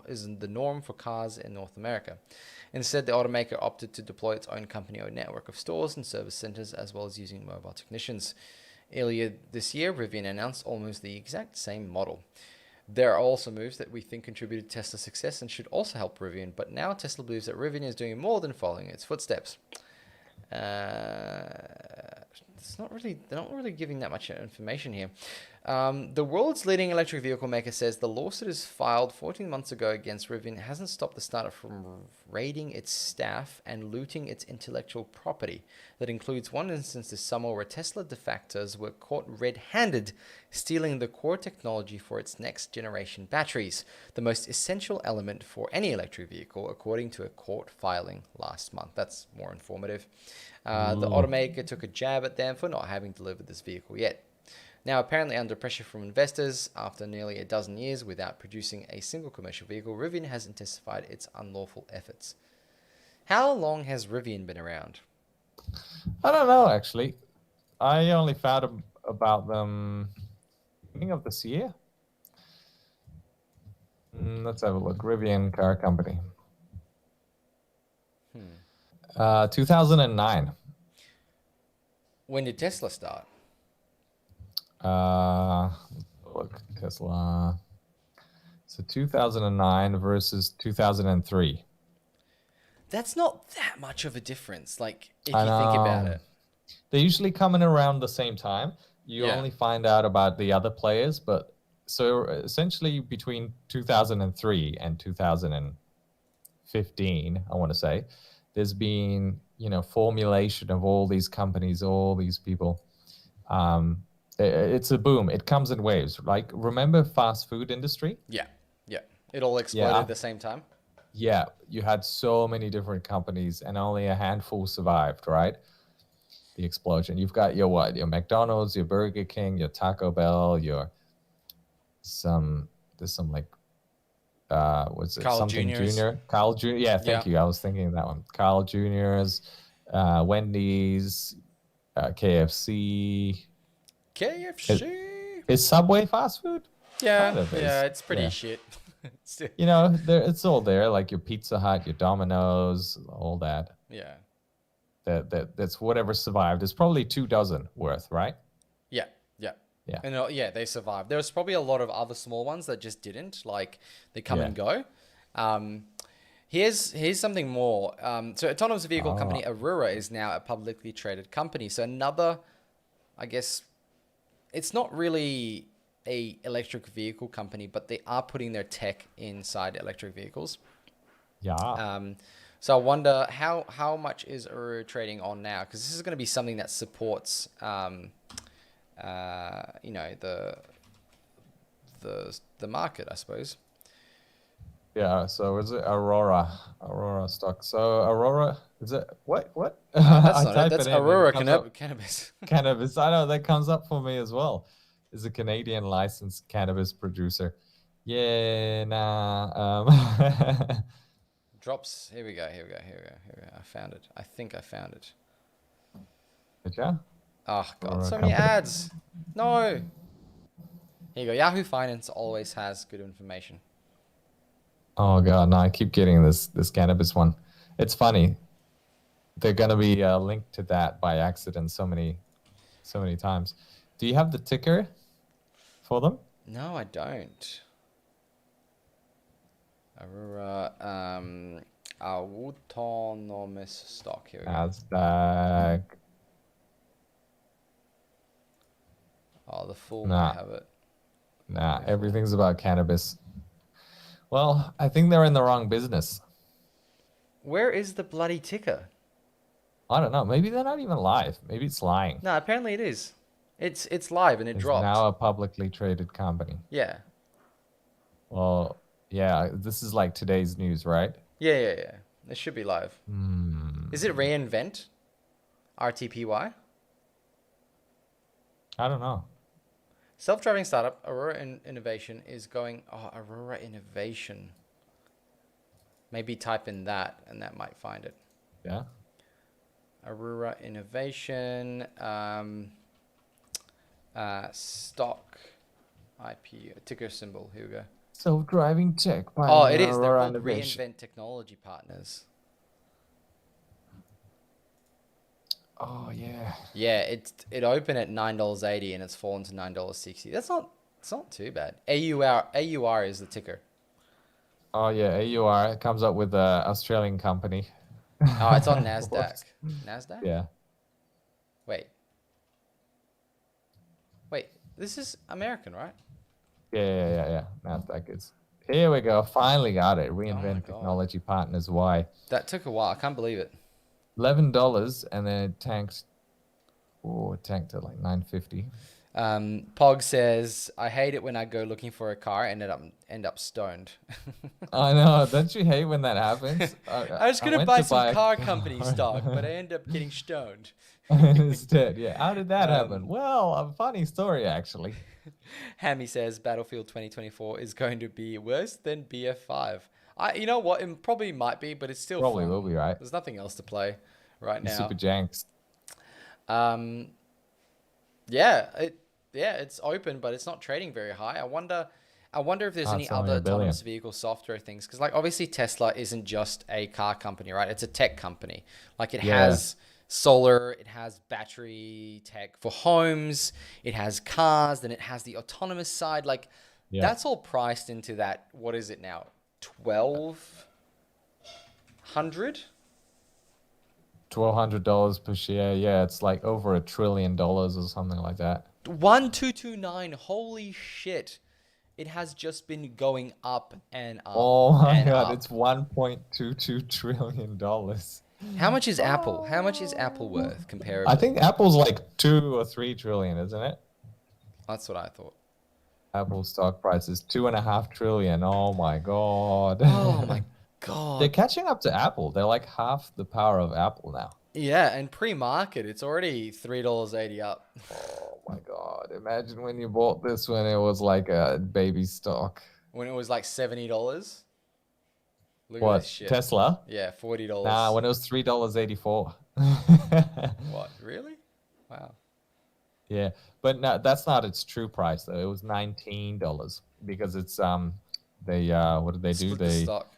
is the norm for cars in North America. Instead, the automaker opted to deploy its own company-owned network of stores and service centers, as well as using mobile technicians. Earlier this year, Rivian announced almost the exact same model. There are also moves that we think contributed to Tesla's success and should also help Rivian, but now Tesla believes that Rivian is doing more than following its footsteps. They're not really giving that much information here. The world's leading electric vehicle maker says the lawsuit is filed 14 months ago against Rivian hasn't stopped the startup from raiding its staff and looting its intellectual property. That includes one instance this summer where Tesla defectors were caught red-handed stealing the core technology for its next generation batteries, the most essential element for any electric vehicle, according to a court filing last month. That's more informative. The automaker took a jab at them for not having delivered this vehicle yet. Now, apparently under pressure from investors, after nearly a dozen years without producing a single commercial vehicle, Rivian has intensified its unlawful efforts. How long has Rivian been around? I don't know, actually. I only found about them beginning of this year. Let's have a look. Rivian Car Company. 2009. When did Tesla start? Look, Tesla. So 2009 versus 2003. That's not that much of a difference, like, if I you think about know. it. They usually come in around the same time. You Yeah. only find out about the other players, but so essentially between 2003 and 2015, I want to say, there's been, formulation of all these companies, all these people. It's a boom. It comes in waves. Like, remember fast food industry? Yeah, yeah. It all exploded Yeah, at the same time. yeah. You had so many different companies, and only a handful survived, right? The explosion. You've got your what? Your McDonald's, your Burger King, your Taco Bell, your some there's some like what's it? Carl Something Juniors. Junior, Carl Junior. Yeah, Yeah. thank you. I was thinking of that one. Carl Juniors, Wendy's, KFC. Is, KFC. is Subway fast food? Yeah, Kind of yeah. is. It's pretty Yeah. shit. Still- It's all there, like your Pizza Hut, your Domino's, all that. yeah, That's whatever survived. It's probably 2 dozen worth, right? yeah, yeah. Yeah. And yeah, they survived. There's probably a lot of other small ones that just didn't. Like they come Yeah. and go. Um, here's something more. So autonomous vehicle company Aurora is now a publicly traded company. So another, I guess, it's not really a electric vehicle company, but they are putting their tech inside electric vehicles. Yeah. So I wonder how much is Aurora trading on now? Because this is going to be something that supports, the market, I suppose. Yeah, so is it Aurora stock? So Aurora, is it what? That's I not it. type That's it in and it Aurora comes up Cannabis. cannabis. I know that comes up for me as well. Is a Canadian licensed cannabis producer. Yeah, nah. Drops. Here we go. Here we go. Here we go. Here we go. I found it. I think I found it. Did ya? Oh God, Aurora so many company. ads. No. Here you go. Yahoo Finance always has good information. Oh God, no! I keep getting this cannabis one. It's funny. They're gonna be linked to that by accident so many times. Do you have the ticker for them? No, I don't. Aurora, autonomous stock. Here we go. Nasdaq. Oh, the fool Nah, might have it. nah. Everything's about cannabis. Well, I think they're in the wrong business. Where is the bloody ticker? I don't know. Maybe they're not even live. Maybe it's lying. No, apparently it is. It's live and it It's dropped. now a publicly traded company. Yeah. Well, yeah, this is like today's news, right? Yeah, yeah, yeah. It should be live. Hmm. Is it Reinvent? RTPY? I don't know. Self-driving startup Aurora Innovation is going. Oh, Aurora Innovation. Maybe type in that, and that might find it. Yeah. Aurora Innovation. Stock. IP ticker symbol. Here we go. Self-driving tech by Oh, it is. They're Aurora called Innovation. Reinvent Technology Partners. Oh yeah. Yeah, it opened at $9.80 and it's fallen to $9.60. It's not too bad. AUR is the ticker. Oh yeah. AUR comes up with a Australian company. Oh, it's on Nasdaq. Whoops. Nasdaq? Yeah. Wait. This is American, right? Yeah. Nasdaq is. Here we go. Finally got it. Oh my Reinvent God. Technology Partners. Why? That took a while. I can't believe it. $11 and then it tanked. Oh, it tanked to like 950. Pog says, I hate it when I go looking for a car and end up stoned. I know. Don't you hate when that happens? I was going to went buy to some a car company stock, but I end up getting stoned. instead. Yeah. How did that happen? Well, a funny story actually. Hammy says Battlefield 2024 is going to be worse than BF5. You know what? It probably might be, but it's still Probably fun. will be, right? There's nothing else to play right now. Super janks. It's open, but it's not trading very high. I wonder if there's any it's only other $1 billion. autonomous vehicle software things, because like obviously Tesla isn't just a car company, right? It's a tech company. Like it has solar, it has battery tech for homes, it has cars, then it has the autonomous side. Like that's all priced into that. What is it now? 1,200? $1,200 per share. Yeah, it's like over $1 trillion or something like that. 1,229. Holy shit. It has just been going up and up. Oh my and God, up. it's $1.22 trillion. How much is Apple? How much is Apple worth I comparably? think Apple's like 2 or 3 trillion, isn't it? That's what I thought. Apple stock price is 2.5 trillion. Oh my God. Oh my They're God. catching up to Apple. They're like half the power of Apple now. Yeah, and pre-market, it's already $3.80 up. Oh my God. Imagine when you bought this when it was like a baby stock. When it was like $70. Look at this What? shit. Tesla? Yeah, Nah, $40. when it was $3.84. What? Really? Wow. Yeah, but no, that's not its true price though. It was $19 because it's they what did they do? Split the They stock.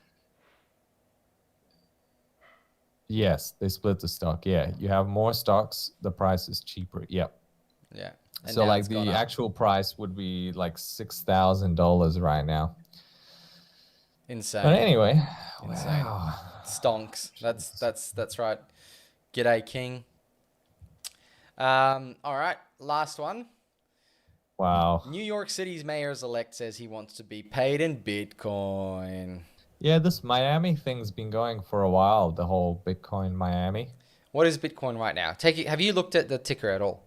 Yes, they split the stock. Yeah, you have more stocks, the price is cheaper. Yep. Yeah. And So now like it's gone the up. actual price would be like $6,000 right now. Insane. But anyway, Insane. wow. Stonks. Jeez. That's right. G'day, King. All right, last one. Wow. New York City's mayor's-elect says he wants to be paid in Bitcoin. Yeah, this Miami thing's been going for a while, the whole Bitcoin Miami. What is Bitcoin right now? Have you looked at the ticker at all?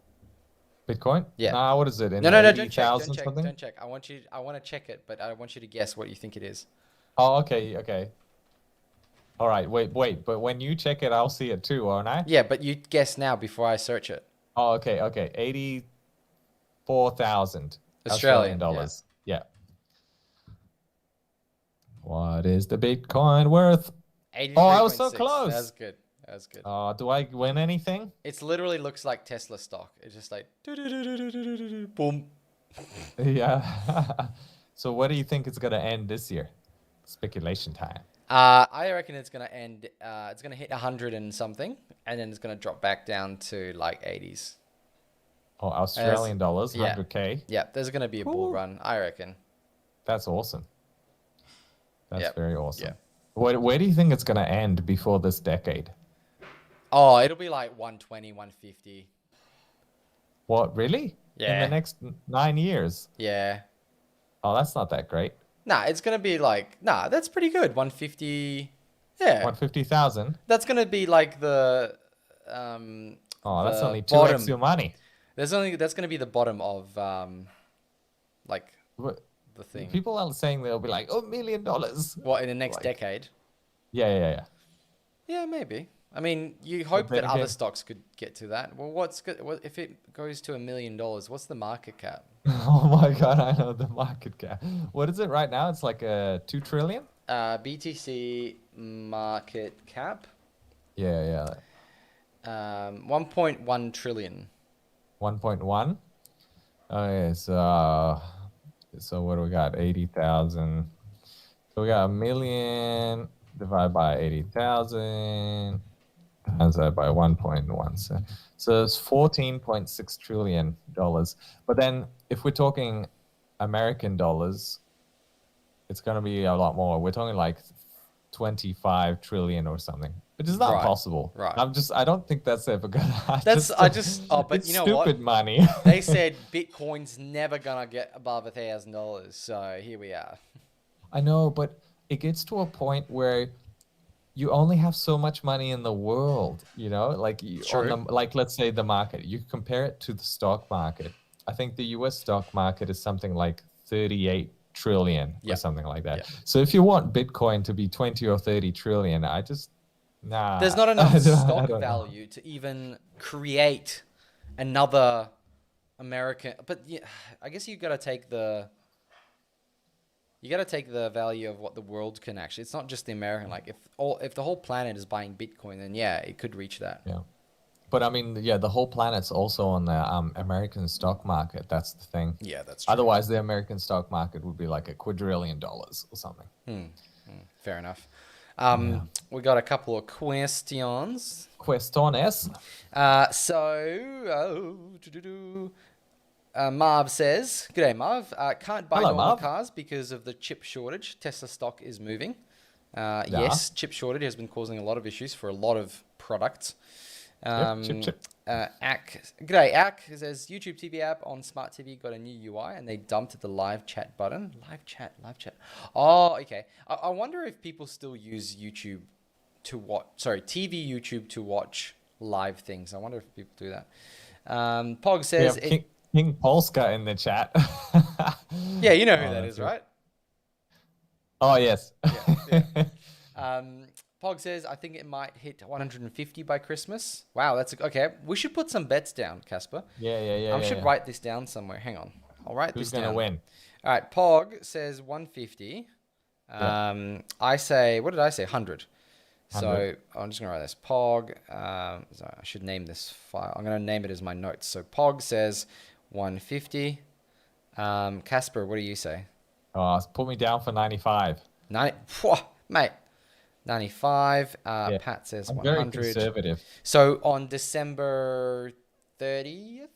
Bitcoin? Yeah. Nah, what is it? In No, don't check, 80,000 something? don't check. I want to check it, but I want you to guess what you think it is. Oh, okay. All right, wait. But when you check it, I'll see it too, won't I? Yeah, but you guess now before I search it. Oh, okay. 84,000 Australian Australian, dollars. Yeah. What is the Bitcoin worth? Oh, I was so 83.6. close. That's good. That's good. Do I win anything? It literally looks like Tesla stock. It's just like boom. Yeah. So what do you think it's gonna end this year? Speculation time. I reckon it's gonna end. It's gonna hit 100 and something, and then it's gonna drop back down to like 80s. Oh, Australian dollars, Yeah. 100K. Yeah, there's gonna be a bull Ooh. run. I reckon. That's awesome. That's Yep. very awesome. Yeah. Where do you think it's gonna end before this decade? Oh, it'll be like 120, 150. What, really? In Yeah. the next 9 years? Yeah. Oh, that's not that great. Nah, it's gonna be like that's pretty good. 150. Yeah. 150,000? That's gonna be like the Oh, that's the only 2x bottom. your money. That's gonna be the bottom of like What- the thing. People are saying they'll be like, oh, $1 million. What in the next Like- decade? Yeah. Yeah, maybe. I mean, you hope then that other again- stocks could get to that. Well, what's good? What if it goes to $1 million? What's the market cap? Oh my God, I know the market cap. What is it right now? It's like a 2 trillion? BTC market cap, Yeah. 1.1 trillion. 1.1? Okay, so what do we got? 80,000. So we got 1 million divided by 80,000 times that by 1.1. So it's $14.6 trillion. But then if we're talking American dollars, it's going to be a lot more. We're talking like 25 trillion or something, which is not Right, possible. right. I don't think that's ever gonna. But it's you know what? stupid money. They said Bitcoin's never gonna get above $1,000, so here we are. I know, but it gets to a point where you only have so much money in the world, like True. like let's say the market. You compare it to the stock market. I think the US stock market is something like 38 trillion or Yep. something like that. Yep. So if you want Bitcoin to be 20 or 30 trillion, nah. There's not enough I stock don't know. value to even create another American. But yeah, I guess you gotta take the value of what the world can actually. It's not just the American. Like if the whole planet is buying Bitcoin, then yeah, it could reach that. Yeah. But I mean, yeah, the whole planet's also on the American stock market. That's the thing. Yeah, that's true. Otherwise, the American stock market would be like $1 quadrillion or something. Fair enough. Yeah. We got a couple of questions. Questiones. Marv says, "G'day, Marv. Can't buy Hello, normal Marv. cars because of the chip shortage. Tesla stock is moving. Yes, chip shortage has been causing a lot of issues for a lot of products. Chip. G'day, Ak says YouTube TV app on smart TV got a new UI and they dumped the live chat button. Live chat. Oh, okay. I wonder if people still use YouTube to watch. Sorry, TV YouTube to watch live things. I wonder if people do that. Pog We says, have King Polska in the chat. yeah, you know who Oh, that that's is, good. right? Oh, yes. Yeah. Pog says, I think it might hit 150 by Christmas. Wow, that's okay. We should put some bets down, Casper. I should write this down somewhere. Hang on. I'll write Who's this gonna down. win? All right, Pog says 150. Yeah. I say, what did I say? 100. 100. So I'm just going to write this. Pog, sorry, I should name this file. I'm going to name it as my notes. So Pog says 150. Casper, what do you say? Oh, put me down for 95. 90, phew, mate, 95. Yeah. Pat says I'm very 100. conservative. So on December 30th?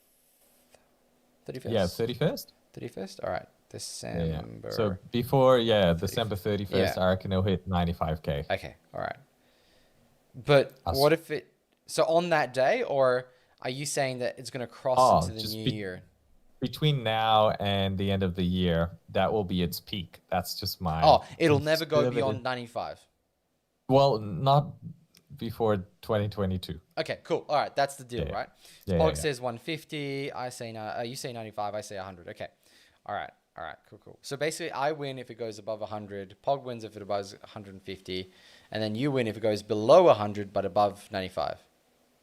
31st? Yeah, 31st? 31st? All right. Yeah, December. yeah. So before, December 31st, Yeah. I reckon it'll hit 95K. Okay. All right. But what if it... So on that day, or are you saying that it's going to cross into the just new year? Between now and the end of the year, that will be its peak. That's just my... Oh, it'll never go conservative- beyond 95. Well, not before 2022. Okay, cool. All right, that's the deal, Yeah. right? Yeah, Pog yeah. says 150. I say you say 95. I say 100. Okay. All right. Cool. So basically, I win if it goes above 100. Pog wins if it above 150, and then you win if it goes below 100 but above 95.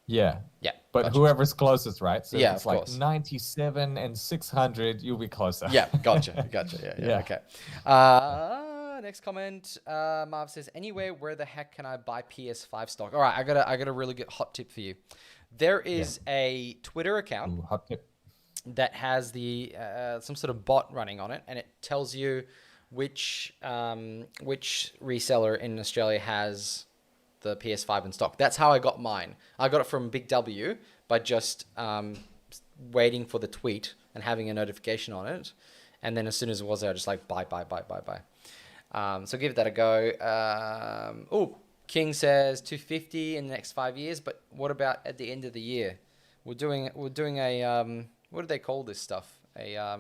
Yeah. Yeah. But gotcha. whoever's closest, right? So Yeah, if it's of like course. 97 and 600, you'll be closer. Yeah, gotcha. Yeah. Yeah. Okay. Next comment. Marv says, anywhere where the heck can I buy PS5 stock? All right, I got a really good hot tip for you. There is a Twitter account Ooh, hot tip. that has the some sort of bot running on it, and it tells you which reseller in Australia has the PS5 in stock. That's how I got mine. I got it from Big W by just waiting for the tweet and having a notification on it, and then as soon as it was there, I just like buy. So give that a go. King says 250 in the next 5 years, but what about at the end of the year? We're doing a what do they call this stuff? A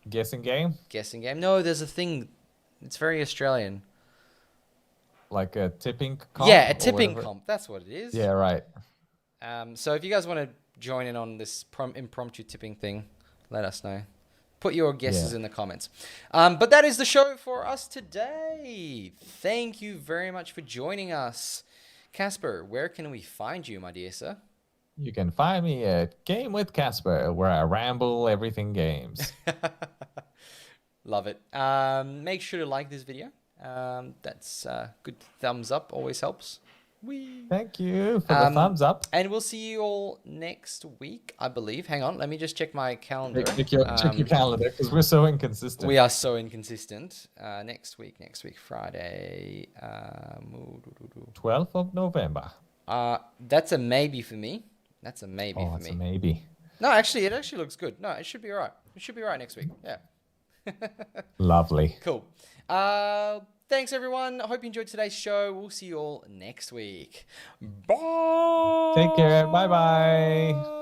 Guessing game? guessing game? No, there's a thing. It's very Australian. Like a tipping comp? Yeah, a or tipping whatever? comp. That's what it is. Yeah, right. So if you guys want to join in on this impromptu tipping thing, let us know. Put your guesses in the comments. But that is the show for us today. Thank you very much for joining us. Casper, where can we find you, my dear sir? You can find me at Game with Casper, where I ramble everything games. Love it. Make sure to like this video. That's good. Thumbs up always helps. Thank you for the thumbs up. And we'll see you all next week, I believe. Hang on, let me just check my calendar. Check your calendar, because we're so inconsistent. We are so inconsistent. Next week, Friday. 12th of November. That's a maybe for me. That's a maybe Oh, for it's me. a maybe. No, actually, it actually looks good. No, it should be all right. It should be all right next week. Yeah. Lovely. Cool. Thanks, everyone. I hope you enjoyed today's show. We'll see you all next week. Bye. Take care. Bye-bye.